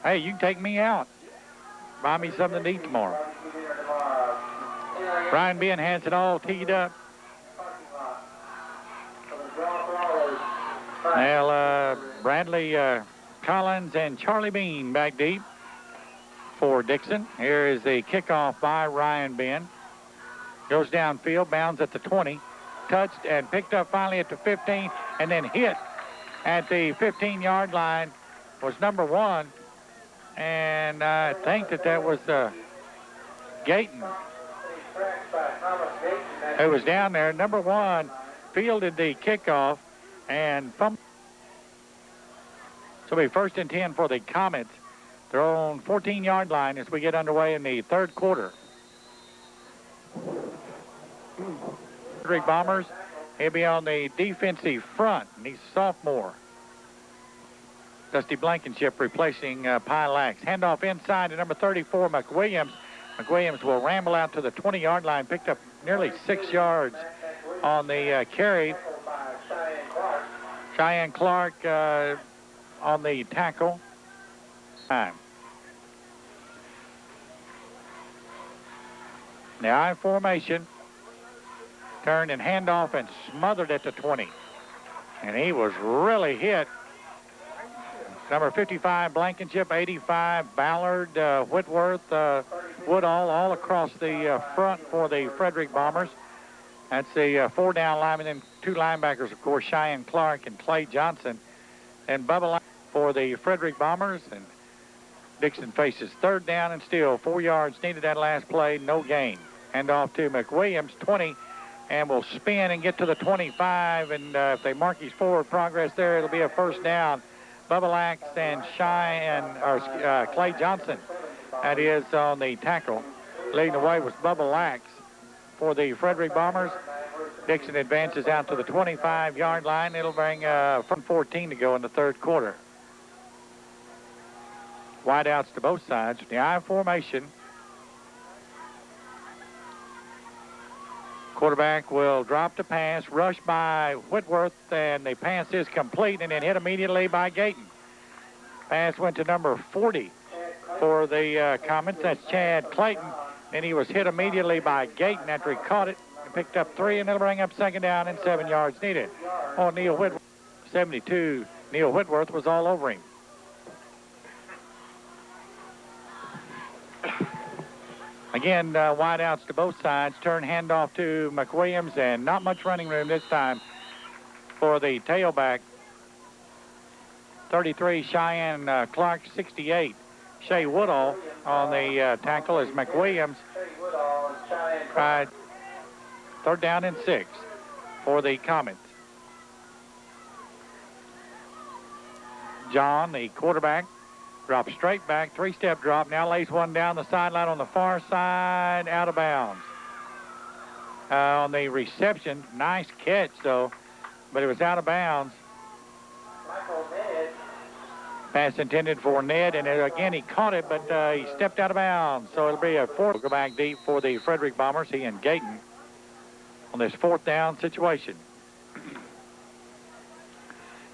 Hey, you can take me out. Buy me something to eat tomorrow. Brian Ben has it all teed up. Now, Bradley Collins and Charlie Bean back deep for Dickson. Here is the kickoff by Ryan Ben. Goes downfield, bounds at the 20. Touched and picked up finally at the 15, and then hit at the 15-yard line was number 1. And I think that was Gayton. Who was down there. Number 1 fielded the kickoff and fumbled. So it'll be 1st and 10 for the Comets. They're on 14-yard line as we get underway in the third quarter. Frederick Bombers, he'll be on the defensive front, and he's a sophomore. Dusty Blankenship replacing Pylax. Handoff inside to number 34, McWilliams. McWilliams will ramble out to the 20-yard line, picked up nearly 6 yards on the carry. Cheyenne Clark on the tackle. Now I formation. Turned and handoff and smothered at the 20. And he was really hit. Number 55, Blankenship, 85, Ballard, Whitworth, Woodall, all across the front for the Frederick Bombers. That's the 4 down linemen and 2 linebackers, of course, Cheyenne Clark and Clay Johnson. And Bubba for the Frederick Bombers. And Dickson faces 3rd down and still 4 yards needed that last play, no gain. Handoff to McWilliams, 20. And will spin and get to the 25. And if they mark his forward progress there, it'll be a 1st down. Bubba Lax and Clay Johnson, that is, on the tackle. Leading the way was Bubba Lax for the Frederick Bombers. Dickson advances out to the 25-yard line. It'll bring from 14 to go in the third quarter. Wideouts to both sides. The I formation. Quarterback will drop the pass, rush by Whitworth, and the pass is complete and then hit immediately by Gayton. Pass went to number 40 for the Comets. That's Chad Clayton. And he was hit immediately by Gayton after he caught it and picked up 3, and it'll bring up 2nd down and 7 yards needed. Oh, Neil Whitworth, 72. Neil Whitworth was all over him. Again, wideouts to both sides. Turn handoff to McWilliams, and not much running room this time for the tailback. 33, Cheyenne Clark, 68. Shea Woodall on the tackle as McWilliams tried 3rd down and 6 for the Comets. John, the quarterback, drops straight back, 3-step drop, now lays one down the sideline on the far side, out of bounds. On the reception, nice catch, though, but it was out of bounds. Pass intended for Ned, and again he caught it, but he stepped out of bounds. So it'll be a fourth. Go back deep for the Frederick Bombers, he and Gayton, on this fourth down situation.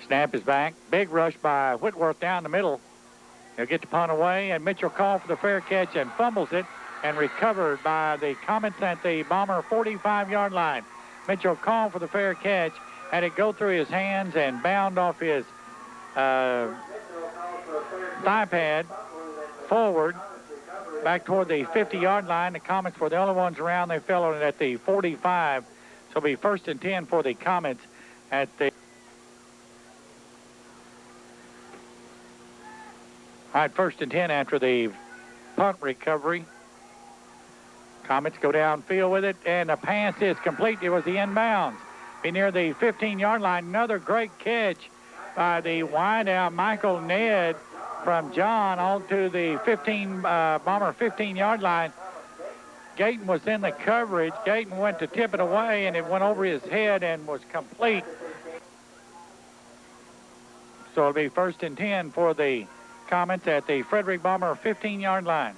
Snap is back. Big rush by Whitworth down the middle. He'll get the punt away, and Mitchell called for the fair catch and fumbles it, and recovered by the Comets at the Bomber 45-yard line. Mitchell called for the fair catch, had it go through his hands and bound off his thigh pad forward back toward the 50-yard line. The Comets were the only ones around. They fell on it at the 45. So it'll be 1st and 10 for the Comets at the... All right, 1st and 10 after the punt recovery. Comets go downfield with it, and the pass is complete. It was the inbounds. Be near the 15-yard line. Another great catch by the wideout Michael Ned from John on to the Bomber 15-yard line. Gayton was in the coverage. Gayton went to tip it away, and it went over his head and was complete. So it'll be 1st and 10 for the Comets at the Frederick Bomber 15-yard line.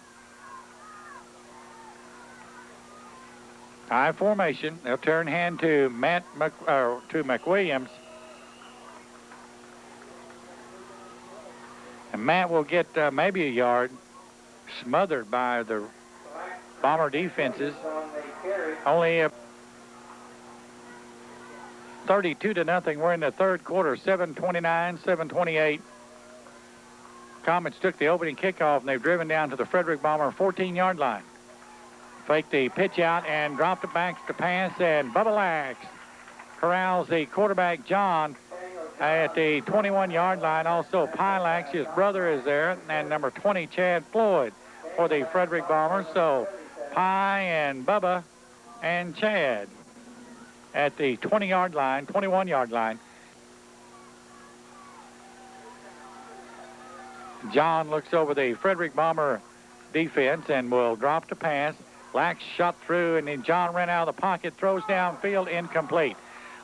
High formation. They'll turn hand to McWilliams. And Matt will get maybe a yard, smothered by the Bomber defenses. Only 32-0. We're in the third quarter, 7:29, 7:28. Comets took the opening kickoff, and they've driven down to the Frederick Bomber 14-yard line. Faked the pitch out and dropped it back to pass, and Bubba Lax corrals the quarterback, John, at the 21-yard line. Also, Pylax, his brother, is there, and number 20, Chad Floyd, for the Frederick Bombers. So Pye and Bubba and Chad at the 20-yard line, 21-yard line. John looks over the Frederick Bomber defense and will drop the pass. Lax shot through, and then John ran out of the pocket, throws downfield, incomplete.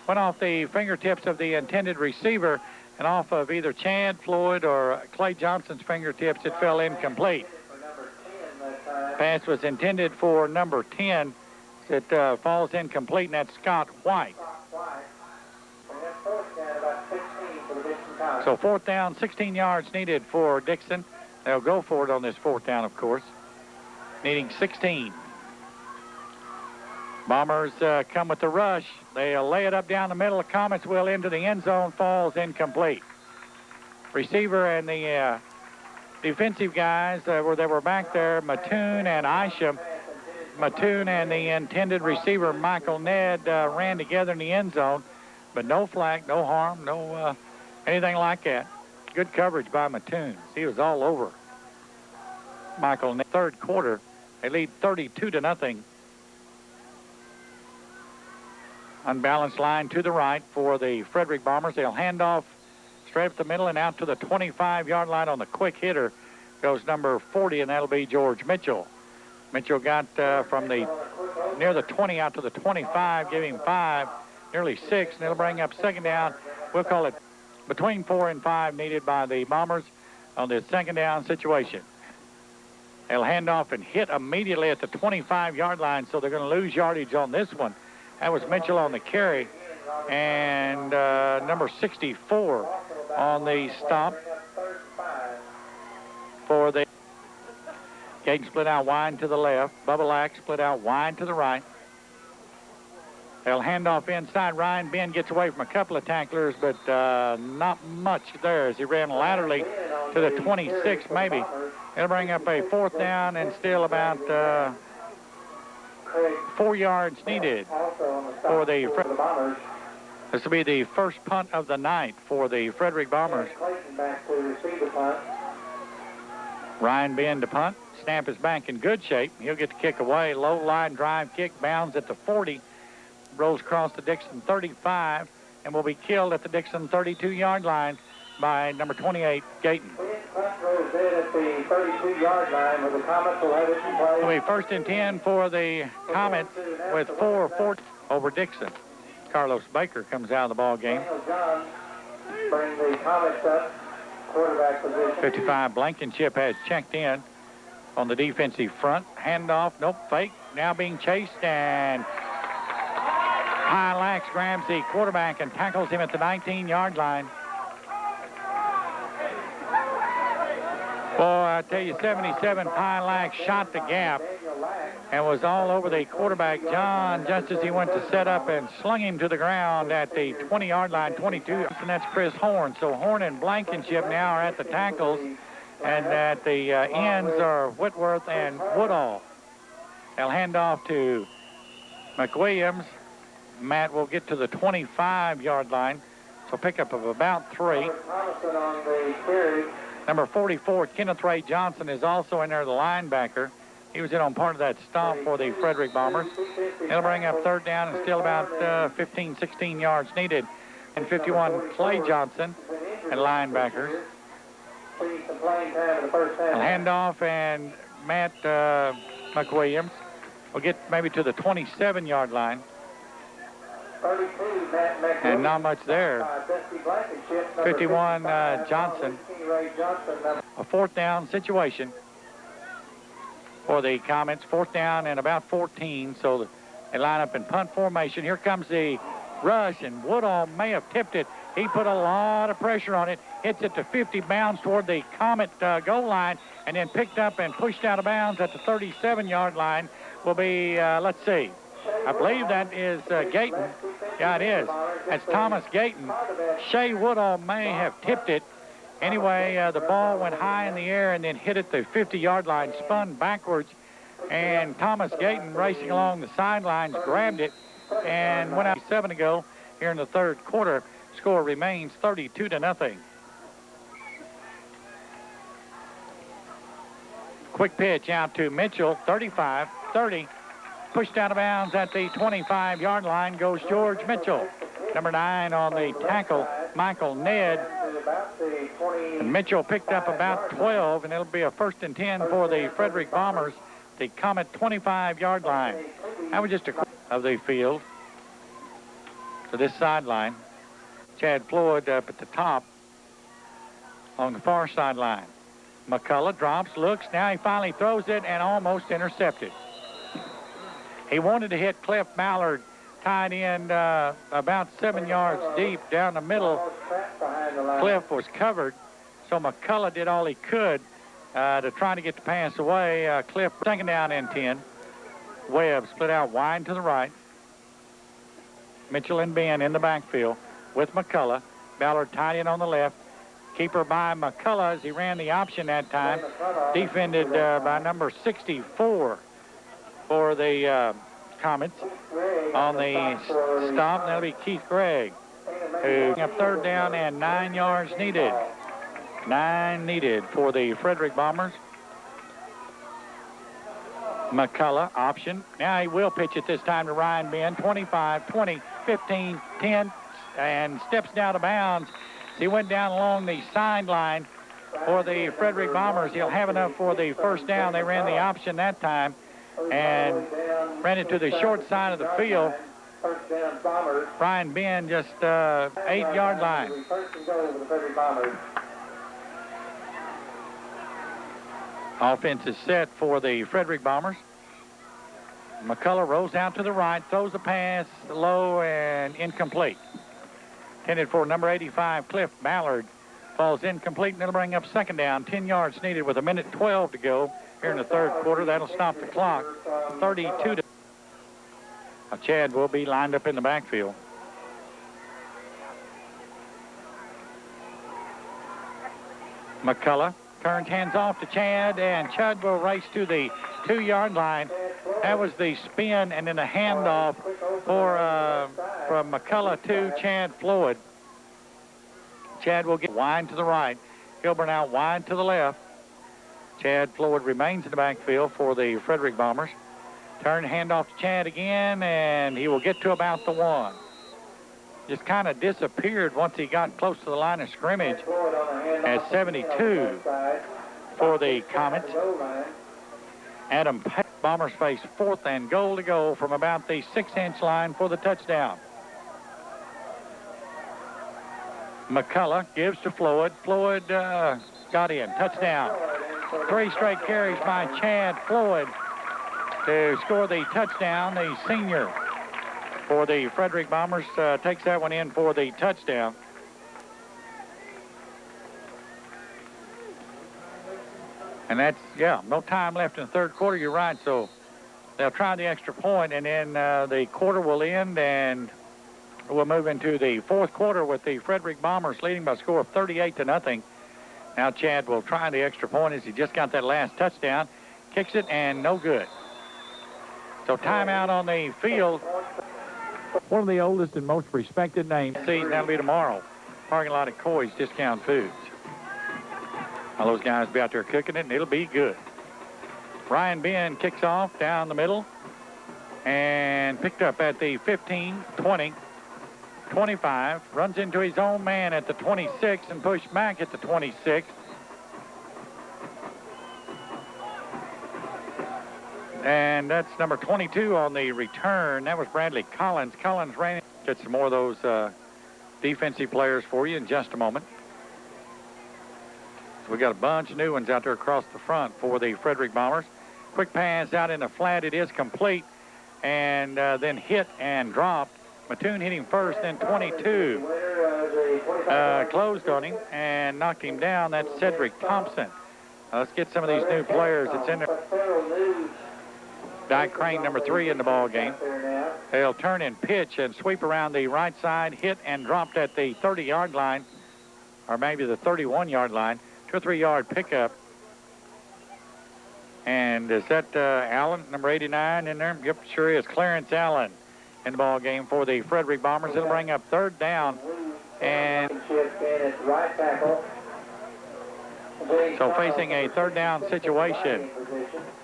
Went off the fingertips of the intended receiver, and off of either Chad Floyd or Clay Johnson's fingertips, it fell incomplete. Pass was intended for number 10. It falls incomplete, and that's Scott White. So 4th down, 16 yards needed for Dickson. They'll go for it on this 4th down, of course, needing 16. Bombers come with the rush. They'll lay it up down the middle. The Comets will into the end zone, falls incomplete. Receiver and the defensive guys they were back there, Mattoon and Isham. Mattoon and the intended receiver, Michael Ned, ran together in the end zone, but no flag, no harm, no anything like that. Good coverage by Mattoon. He was all over Michael Ned. Third quarter, they lead 32-0. Unbalanced line to the right for the Frederick Bombers. They'll hand off straight up the middle and out to the 25-yard line. On the quick hitter goes number 40, and that'll be George Mitchell. Mitchell got from the near the 20 out to the 25, giving 5, nearly 6, and it'll bring up 2nd down. We'll call it between 4 and 5 needed by the Bombers on this 2nd down situation. They'll hand off and hit immediately at the 25-yard line, so they're going to lose yardage on this one. That was Mitchell on the carry, and number 64 on the stop for the Gayton. Split out wide to the left. Bubba Lack split out wide to the right. They'll hand off inside. Ryan Ben gets away from a couple of tacklers, but not much there as he ran laterally to the 26 maybe. It'll bring up a 4th down and still about 4 yards needed for the... This will be the first punt of the night for the Frederick Bombers. Ryan Ben to punt. Snap is back in good shape. He'll get the kick away. Low line drive kick, bounds at the 40. Rolls across the Dickson 35 and will be killed at the Dickson 32-yard line by number 28, Gayton. It'll be 1st and 10 for the Comets with 4-4 over Dickson. Carlos Baker comes out of the ball game. Daniel John bring the Comets up, quarterback position. 55 Blankenship has checked in on the defensive front. Handoff, nope, fake. Now being chased, and Hylax grabs the quarterback and tackles him at the 19-yard line. Boy, I tell you, 77 Hylax shot the gap and was all over the quarterback, John, just as he went to set up and slung him to the ground at the 20-yard line, 22. And that's Chris Horn. So Horn and Blankenship now are at the tackles, and at the ends are Whitworth and Woodall. They'll hand off to McWilliams. Matt will get to the 25-yard line, so pickup of about 3. Number 44, Kenneth Ray Johnson, is also in there, the linebacker. He was in on part of that stop for the Frederick Bombers. They'll bring up third down and still about 15, 16 yards needed. And 51, Clay Johnson, and linebackers. They'll hand off, and Matt McWilliams will get maybe to the 27-yard line. And not much there. 51 Johnson. A fourth down situation for the Comets. Fourth down and about 14. So they line up in punt formation. Here comes the rush, and Woodall may have tipped it. He put a lot of pressure on it. Hits it to 50, bounds toward the Comet goal line, and then picked up and pushed out of bounds at the 37-yard line. Will be, let's see, I believe that is Gayton. Yeah, it is. That's Thomas Gayton. Shea Woodall may have tipped it. Anyway, the ball went high in the air and then hit at the 50-yard line, spun backwards, and Thomas Gayton, racing along the sidelines, grabbed it and went out 7 to go here in the third quarter. Score remains 32-0. Quick pitch out to Mitchell, 35, 30. Pushed out of bounds at the 25-yard line goes George Mitchell. Number 9 on the tackle, Michael Ned. And Mitchell picked up about 12, and it'll be a 1st and 10 for the Frederick Bombers. The Comet 25-yard line. That was just a of the field to this sideline. Chad Floyd up at the top on the far sideline. McCullough drops, looks, now he finally throws it and almost intercepted. He wanted to hit Cliff Mallard, tied in about 7 yards deep down the middle. Cliff was covered, so McCullough did all he could to try to get the pass away. Cliff, second down and 10. Webb split out wide to the right. Mitchell and Ben in the backfield with McCullough. Ballard tied in on the left. Keeper by McCullough as he ran the option that time. Defended by number 64 for the Comets on the stop. That'll be Keith Gregg, who up third down and 9 yards needed. 9 needed for the Frederick Bombers. McCullough option. Now he will pitch it this time to Ryan Ben. 25, 20, 15, 10, and steps down to bounds. He went down along the sideline for the Frederick Bombers. He'll have enough for the first down. They ran the option that time and ran it to the short side of the field. Ryan Ben just 8-yard line. Offense is set for the Frederick Bombers. McCullough rolls out to the right, throws the pass low and incomplete. Intended for number 85, Cliff Ballard. Falls incomplete, and it'll bring up second down. 10 yards needed with 1:12 to go here in the third quarter. That'll stop the clock. 32 to... Chad will be lined up in the backfield. McCullough turns hands off to Chad, and Chad will race to the 2-yard line. That was the spin and then a handoff for from McCullough to Chad Floyd. Chad will get wide to the right. Hilburn out wide to the left. Chad Floyd remains in the backfield for the Frederick Bombers. Turn handoff to Chad again, and he will get to about the 1. Just kind of disappeared once he got close to the line of scrimmage at 72 for the Comets. Adam Bombers face 4th and goal to go from about the 6-inch line for the touchdown. McCullough gives to Floyd. Floyd got in. Touchdown. 3 straight carries by Chad Floyd to score the touchdown. The senior for the Frederick Bombers takes that one in for the touchdown. And that's, no time left in the third quarter. You're right. So they'll try the extra point, and then the quarter will end, and we'll move into the fourth quarter with the Frederick Bombers leading by a score of 38-0. Now Chad will try the extra point as he just got that last touchdown. Kicks it, and no good. So timeout on the field. One of the oldest and most respected names. That'll be tomorrow. Parking lot at Coy's Discount Foods. All those guys will be out there cooking it, and it'll be good. Ryan Ben kicks off down the middle and picked up at the 15, 20, 25. Runs into his own man at the 26 and pushed back at the 26. And that's number 22 on the return. That was Bradley Collins. Collins ran in. Get some more of those defensive players for you in just a moment. So we got a bunch of new ones out there across the front for the Frederick Bombers. Quick pass out in the flat. It is complete. And then hit and dropped. Mattoon hit him first, then 22. Closed on him and knocked him down. That's Cedric Thompson. Let's get some of these new players that's in there. Dyke Crane, number 3 in the ball game. They'll turn and pitch and sweep around the right side, hit and dropped at the 30-yard line, or maybe the 31-yard line. 2 or 3 yard pickup. And is that Allen, number 89 in there? Yep, sure is. Clarence Allen in the ball game for the Frederick Bombers. It'll bring up third down. And so facing a third down situation,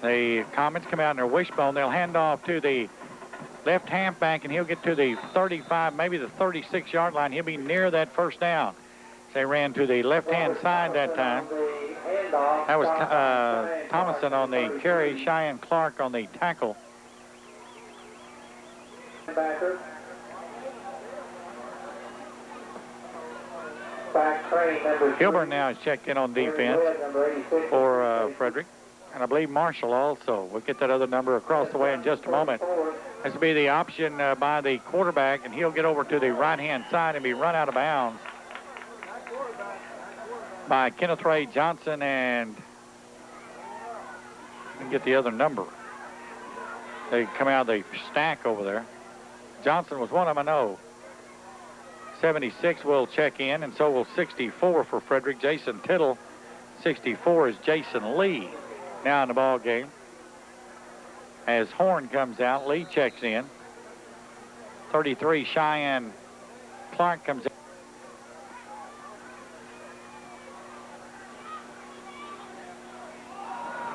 the Comets come out in their wishbone. They'll hand off to the left halfback, and he'll get to the 35, maybe the 36-yard line. He'll be near that first down. They ran to the left-hand side that time. That was Thomason on the carry, Cheyenne Clark on the tackle. Hilburn now is checked in on defense for Frederick. And I believe Marshall also. We'll get that other number across the way in just a moment. This will be the option by the quarterback, and he'll get over to the right-hand side and be run out of bounds by Kenneth Ray Johnson, and get the other number. They come out of the stack over there. Johnson was one of them, I know. 76 will check in, and so will 64 for Frederick. Jason Tittle. 64 is Jason Lee now in the ball game. As Horn comes out, Lee checks in. 33, Cheyenne Clark comes in.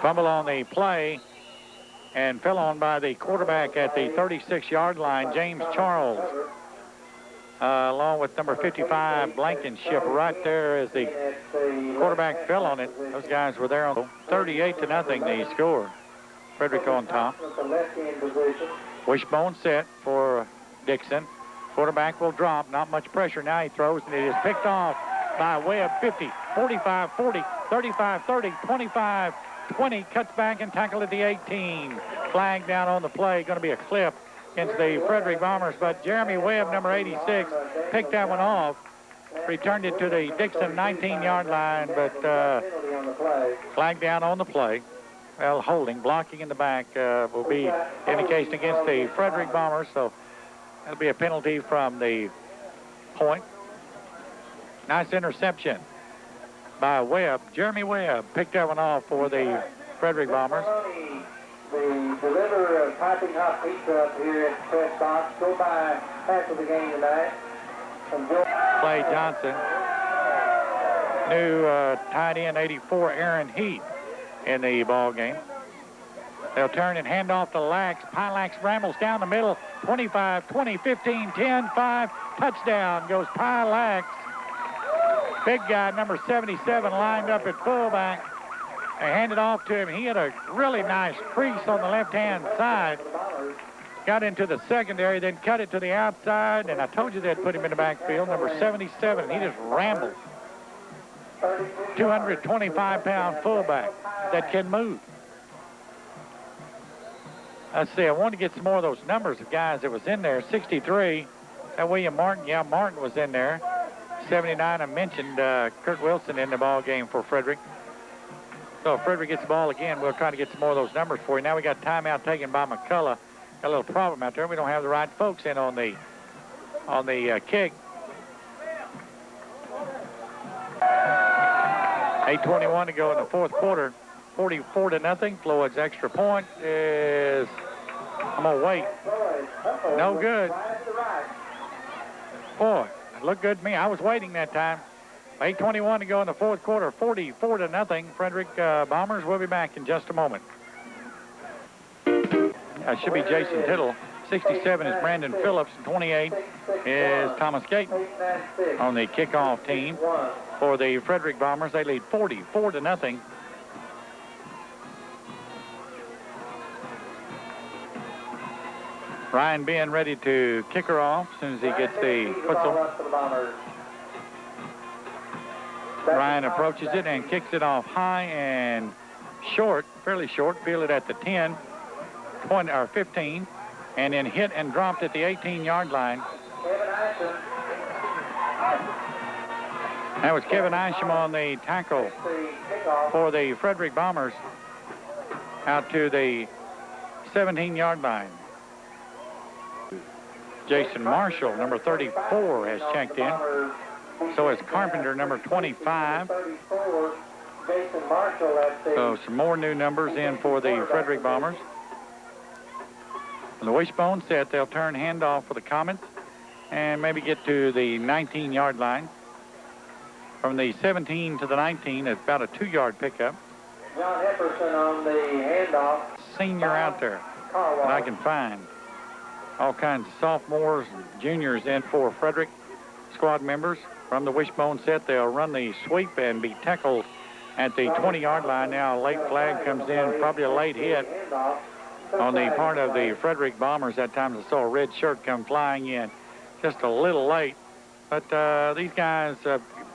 Fumble on the play and fell on by the quarterback at the 36-yard line, James Charles, along with number 55, Blankenship, right there as the quarterback fell on it. Those guys were there on 38-0, the score. Frederick on top. Wishbone set for Dickson. Quarterback will drop, not much pressure. Now he throws, and it is picked off by Webb. 50, 45, 40, 35, 30, 25, 20, cuts back and tackle at the 18. Flag down on the play, going to be a clip against the Frederick Bombers, but Jeremy Webb, number 86, picked that one off, returned it to the Dickson 19-yard line, but flag down on the play. Well, holding, blocking in the back will be indication against the Frederick Bombers, so that'll be a penalty from the point. Nice interception by Webb. Jeremy Webb picked that one off for the Frederick Bombers. The deliverer of piping hot pizza up here at the press box. Go by half of the game tonight. Clay Johnson. New tight end 84, Aaron Heath in the ball game. They'll turn and hand off to Lax. Pylax rambles down the middle. 25, 20, 15, 10, 5. Touchdown goes Pylax. Big guy, number 77, lined up at fullback. They hand it off to him. He had a really nice crease on the left-hand side. got into the secondary, then cut it to the outside, and I told you they'd put him in the backfield, number 77. He just rambled. 225-pound fullback that can move. Let's see, I want to get some more of those numbers of guys that was in there. 63, William Martin. Yeah, Martin was in there. 79, I mentioned Kurt Wilson in the ball game for Frederick. So if Frederick gets the ball again, we'll try to get some more of those numbers for you. Now we got timeout taken by McCullough. Got a little problem out there. We don't have the right folks in on the kick. 8:21 to go in the fourth quarter. 44-0. Floyd's extra point is, I'm going to wait. No good. Boy, it looked good to me. I was waiting that time. 8:21 to go in the fourth quarter. 44-0. Frederick Bombers. We'll be back in just a moment. That should be Jason Tittle. 67 is Brandon Phillips. 28 is Thomas Gayton on the kickoff team for the Frederick Bombers. They lead 44-0. Ryan Ben ready to kick her off as soon as he gets the whistle. Ryan approaches it and kicks it off high and short, fairly short. Fielded at the 10, 20, or 15, and then hit and dropped at the 18-yard line. That was Kevin Isham on the tackle for the Frederick Bombers out to the 17-yard line. Jason Marshall, number 34, has checked in. So is Carpenter, number 25. So some more new numbers in for the Frederick Bombers. On the wishbone set, they'll turn handoff for the Comets and maybe get to the 19-yard line. From the 17 to the 19, it's about a 2-yard pickup. John Epperson on the handoff. Senior out there that I can find. All kinds of sophomores and juniors in for Frederick squad members. From the wishbone set, they'll run the sweep and be tackled at the 20-yard line. Now a late flag comes in, probably a late hit on the part of the Frederick Bombers. That time I saw a red shirt come flying in just a little late. But these guys,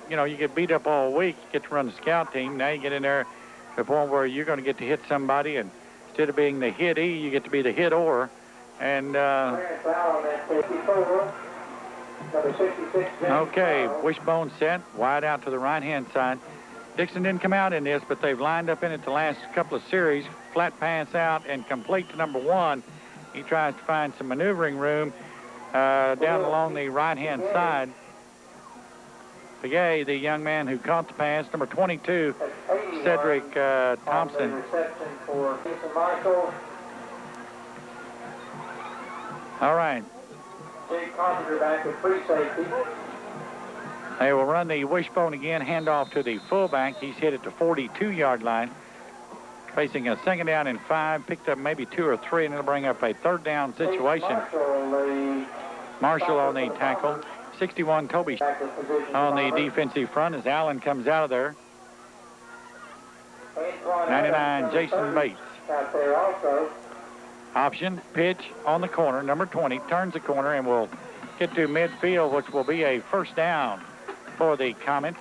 you know, you get beat up all week, you get to run the scout team. Now you get in there to the point where you're going to get to hit somebody, and instead of being the hit-ee, you get to be the hit-or. And, okay, wishbone set, wide out to the right-hand side. Dixon didn't come out in this, but they've lined up in it the last couple of series. Flat pass out and complete to number 1. He tries to find some maneuvering room down along the right-hand side. Pagay, the young man who caught the pass, number 22, Cedric Thompson. All right. Carpenter back at free safety. They will run the wishbone again, handoff to the fullback. He's hit at the 42-yard line. Facing a second down and 5, picked up maybe 2 or 3, and it'll bring up a third down situation. Marshall on the tackle. 61, Kobe on the defensive front as Allen comes out of there. 99, Jason Bates. Out there also. Option, pitch on the corner, number 20, turns the corner and will get to midfield, which will be a first down for the Comets.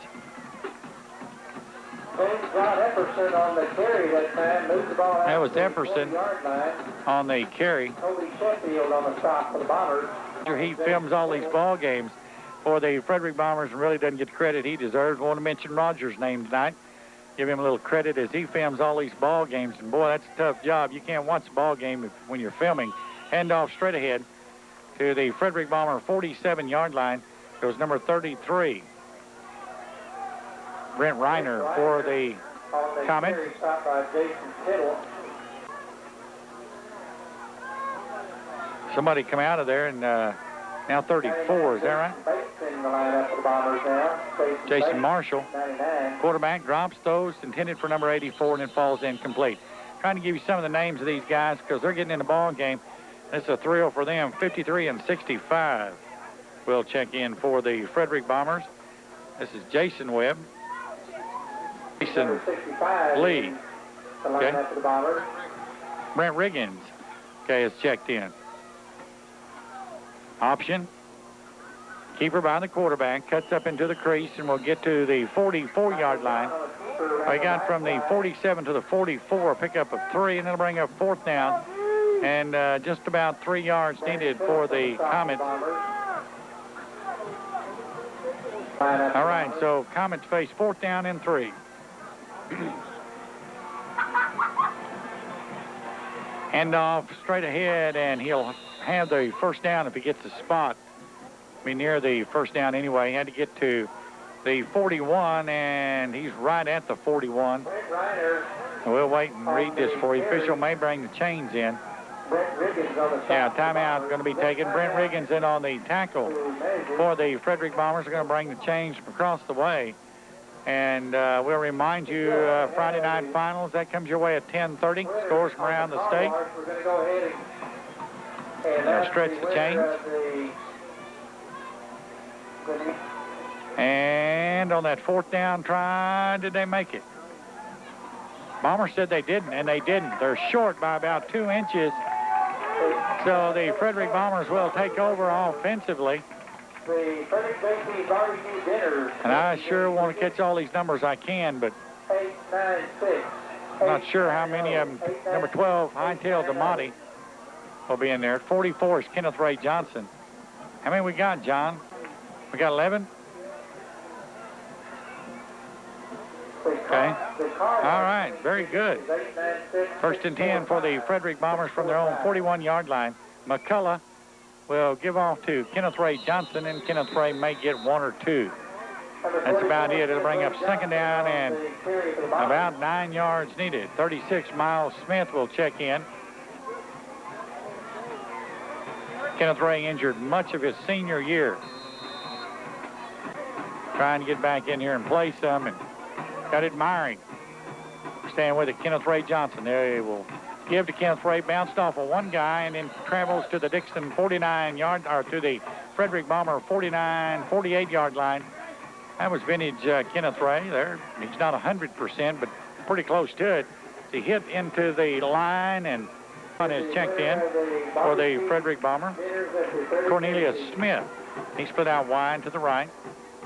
John Epperson on the carry that time, moved the ball out. That was Epperson on the carry. Toby Sheffield on the stop for the Bombers. He films all these ball games for the Frederick Bombers and really doesn't get the credit he deserves. I want to mention Rogers' name tonight. Give him a little credit as he films all these ball games. And boy, that's a tough job. You can't watch a ball game when you're filming. Handoff straight ahead to the Frederick Bomber 47-yard line. Goes number 33. Brent Reiner for the Comets. Somebody come out of there and now 34, is that right? Jason Marshall. Quarterback drops, throws, intended for number 84, and it falls incomplete. Trying to give you some of the names of these guys because they're getting in the ball game. This is a thrill for them. 53 and 65 will check in for the Frederick Bombers. This is Jason Webb. Jason Lee. Okay. Brent Riggins, okay, is checked in. Option. Keeper by the quarterback, cuts up into the crease and will get to the 44-yard line. I got from the 47 to the 44, a pickup of 3, and it'll bring up 4th down. And just about 3 yards needed for the Comets. All right, so Comets face 4th down and 3. Handoff straight ahead, and he'll have the 1st down if he gets the spot. Be near the 1st down anyway. He had to get to the 41, and he's right at the 41. We'll wait and read this for you. Official may bring the chains in. Yeah, timeout going to be taken. Brent Riggins in on the tackle for the Frederick Bombers. Are going to bring the chains from across the way. And we'll remind you, Friday night finals, that comes your way at 10:30. Scores from around the state. They'll stretch the chains. And on that 4th down try, did they make it? Bombers said they didn't, and they didn't. They're short by about 2 inches. So the Frederick Bombers will take over offensively. And I sure want to catch all these numbers I can, but I'm not sure how many of them. Number 12, Hightail DeMonte, will be in there. 44 is Kenneth Ray Johnson. How many we got, John? We got 11? Okay. All right, very good. 1st and 10 for the Frederick Bombers from their own 41-yard line. McCullough will give off to Kenneth Ray Johnson, and Kenneth Ray may get 1 or 2. That's about it. It'll bring up 2nd down and about 9 yards needed. 36, Miles Smith will check in. Kenneth Ray injured much of his senior year. Trying to get back in here and play some, and got it Myring. Staying with it, Kenneth Ray Johnson. There he will give to Kenneth Ray, bounced off of one guy, and then travels to the Dickson 49-yard, or to the Frederick Bomber 48-yard line. That was vintage Kenneth Ray there. He's not 100%, but pretty close to it. He hit into the line, and one is checked in for the Frederick Bomber. Cornelius Smith. He split out wide to the right.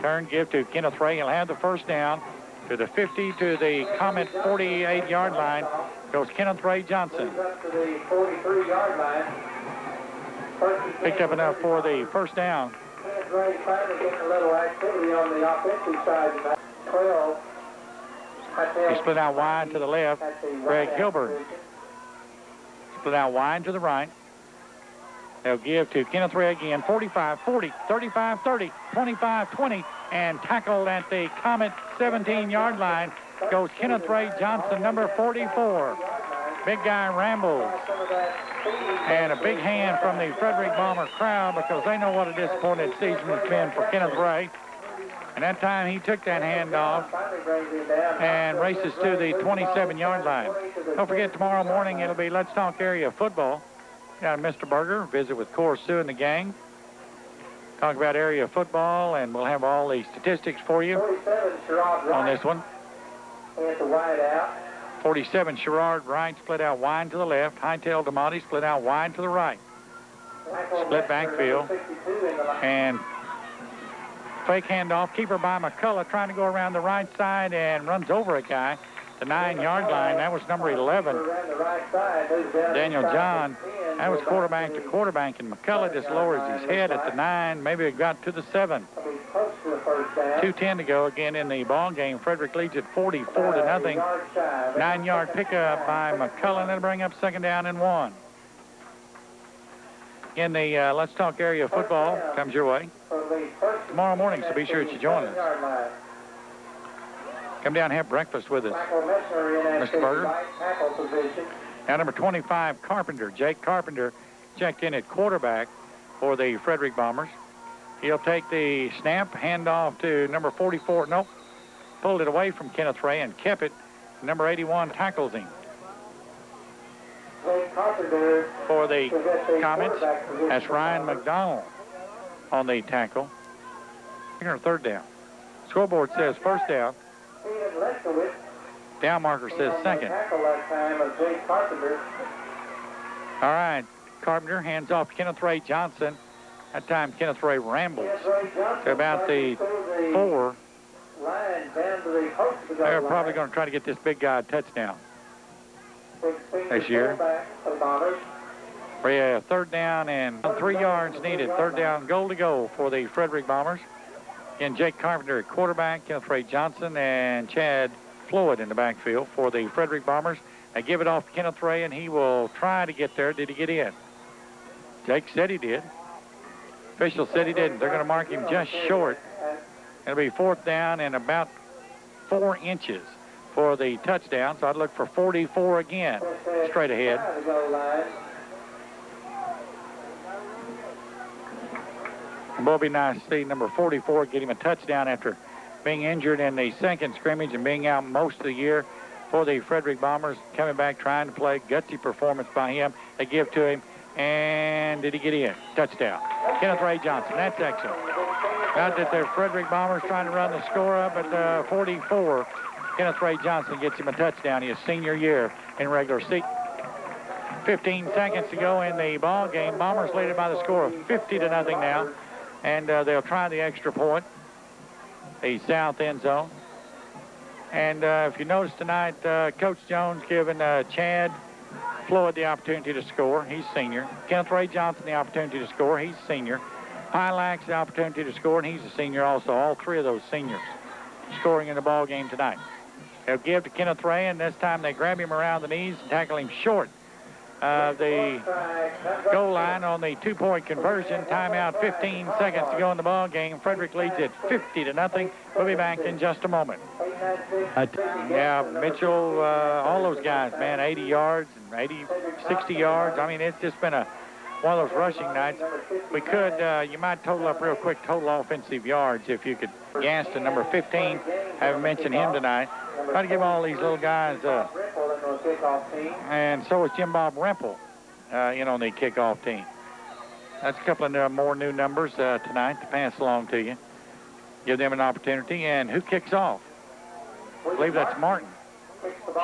Turn, give to Kenneth Ray. He'll have the 1st down. To the 50, to the Comet 48-yard line goes Kenneth Ray Johnson. Picked up enough for the 1st down. Kenneth Ray finally getting a little activity on the offensive side. 12. He split out wide to the left. Greg Hilburn. Split out wide to the right. They'll give to Kenneth Ray again. 45-40, 35-30, 25-20, and tackled at the Comet 17-yard line goes Kenneth Ray Johnson, number 44. Big guy rambles. And a big hand from the Frederick Bomber crowd, because they know what a disappointed season it's been for Kenneth Ray. And that time he took that hand off and races to the 27-yard line. Don't forget, tomorrow morning it'll be Let's Talk Area Football. Got Mr. Berger, visit with Cora Sue and the gang. Talk about area football, and we'll have all the statistics for you on this one. 47, Sherrard right, split out wide to the left. Hightail DeMonte split out wide to the right. Split backfield. And fake handoff. Keeper by McCullough, trying to go around the right side and runs over a guy. The 9-yard line. That was number 11, Daniel John. That was quarterback to quarterback, and McCullough just lowers his head at the 9. Maybe it got to the 7. 2:10 to go again in the ball game. Frederick leads at 44-0. 9-yard pickup by McCullough. That'll bring up 2nd down and 1. In the Let's Talk Area Football comes your way tomorrow morning, so be sure that you join us. Come down and have breakfast with us, Mr. Berger. Now, number 25, Carpenter. Jake Carpenter checked in at quarterback for the Frederick Bombers. He'll take the snap, hand off to number 44. Nope. Pulled it away from Kenneth Ray and kept it. Number 81 tackles him. For the Comets, that's Ryan McDonald on the tackle. Here, 3rd down. Scoreboard says 1st down. Down marker says 2nd. All right, Carpenter hands off Kenneth Ray Johnson. That time Kenneth Ray rambles to about the 4. They're probably going to try to get this big guy a touchdown this year. We have 3rd down and 3 yards needed. 3rd down, goal to go for the Frederick Bombers. Again, Jake Carpenter at quarterback, Kenneth Ray Johnson, and Chad Floyd in the backfield for the Frederick Bombers. They give it off to Kenneth Ray, and he will try to get there. Did he get in? Jake said he did. Official said he didn't. They're going to mark him just short. It'll be 4th down and about 4 inches for the touchdown. So I'd look for 44 again, straight ahead. It will be nice to see number 44 get him a touchdown after being injured in the 2nd scrimmage and being out most of the year for the Frederick Bombers. Coming back, trying to play. Gutsy performance by him. They give to him. And did he get in? Touchdown. Kenneth Ray Johnson. That's excellent. Not that the Frederick Bombers trying to run the score up at 44. Kenneth Ray Johnson gets him a touchdown. His senior year in regular season. 15 seconds to go in the ball game. Bombers lead it by the score of 50-0 now. And they'll try the extra point, the south end zone. And if you notice tonight, Coach Jones giving Chad Floyd the opportunity to score. He's senior. Kenneth Ray Johnson the opportunity to score. He's senior. Pilax the opportunity to score, and he's a senior also. All 3 of those seniors scoring in the ball game tonight. They'll give to Kenneth Ray, and this time they grab him around the knees and tackle him short of the goal line on the 2-point conversion. Timeout, 15 seconds to go in the ball game. Frederick leads it 50-0. We'll be back in just a moment. Yeah, Mitchell, all those guys, man, 80 yards and 60 yards. I mean, it's just been one of those rushing nights. We could, you might total up real quick, total offensive yards if you could. Gaston, number 15, haven't mentioned him tonight. Try to give all these little guys, and so is Jim Bob Rempel in on the kickoff team. That's a couple of more new numbers tonight to pass along to you. Give them an opportunity. And who kicks off? I believe that's Martin.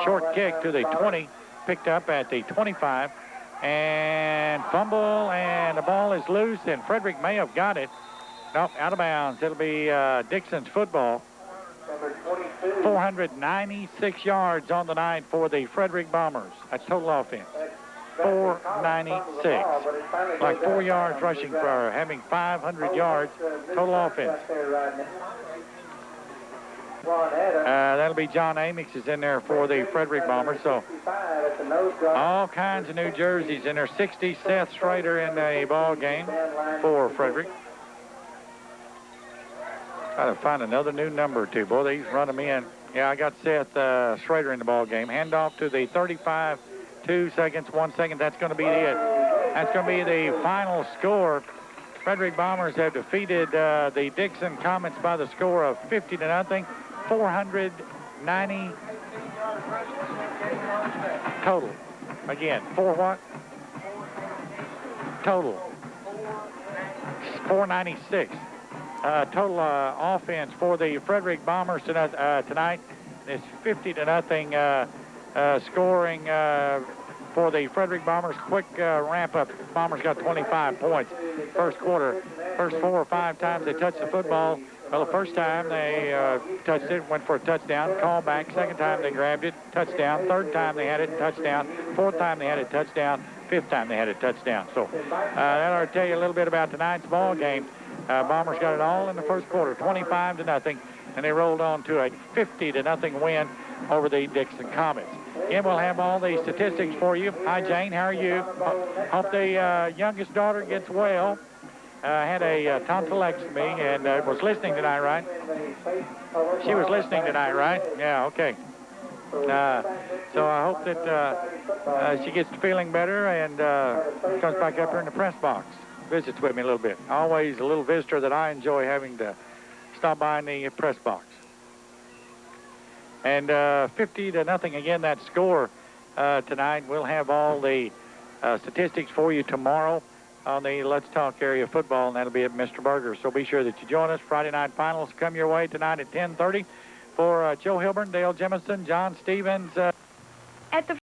Short kick to the 20, picked up at the 25, and fumble, and the ball is loose, and Frederick may have got it. Nope, out of bounds. It'll be Dickson's football. 496 yards on the night for the Frederick Bombers. That's total offense. 496. Like 4 yards rushing for having 500 yards total offense. That'll be John Amix is in there for the Frederick Bombers. So all kinds of new jerseys in there. 60 Seth Schrader in the ball game for Frederick. Try to find another new number or two. Boy, these run them in. Yeah, I got Seth Schrader in the ball game. Hand off to the 35, 2 seconds, 1 second. That's going to be it. That's going to be the final score. Frederick Bombers have defeated the Dickson Comets by the score of 50-0. 490 total. Again, for what? Total. 496. Total offense for the Frederick Bombers tonight. It's 50-0 scoring for the Frederick Bombers. Quick ramp up. Bombers got 25 points. First quarter, first 4 or 5 times they touched the football. Well, the first time they touched it, went for a touchdown, call back. Second time they grabbed it, touchdown. Third time they had it, touchdown. Fourth time they had it, touchdown. Fifth time they had it, touchdown. So that ought to tell you a little bit about tonight's ball game. Bombers got it all in the first quarter, 25-0, and they rolled on to a 50-0 win over the Dickson Comets. Again, we'll have all the statistics for you. Hi, Jane. How are you? Hope the youngest daughter gets well. Had a tonsillectomy and was listening tonight, right? She was listening tonight, right? Yeah, okay. So I hope that she gets to feeling better and comes back up here in the press box. Visits with me a little bit. Always a little visitor that I enjoy having to stop by in the press box. And 50-0 again, that score tonight. We'll have all the statistics for you tomorrow on the Let's Talk area football, and that'll be at Mr. Berger. So be sure that you join us. Friday night finals come your way tonight at 10:30 for Joe Hilburn, Dale Jemison, John Stevens. At the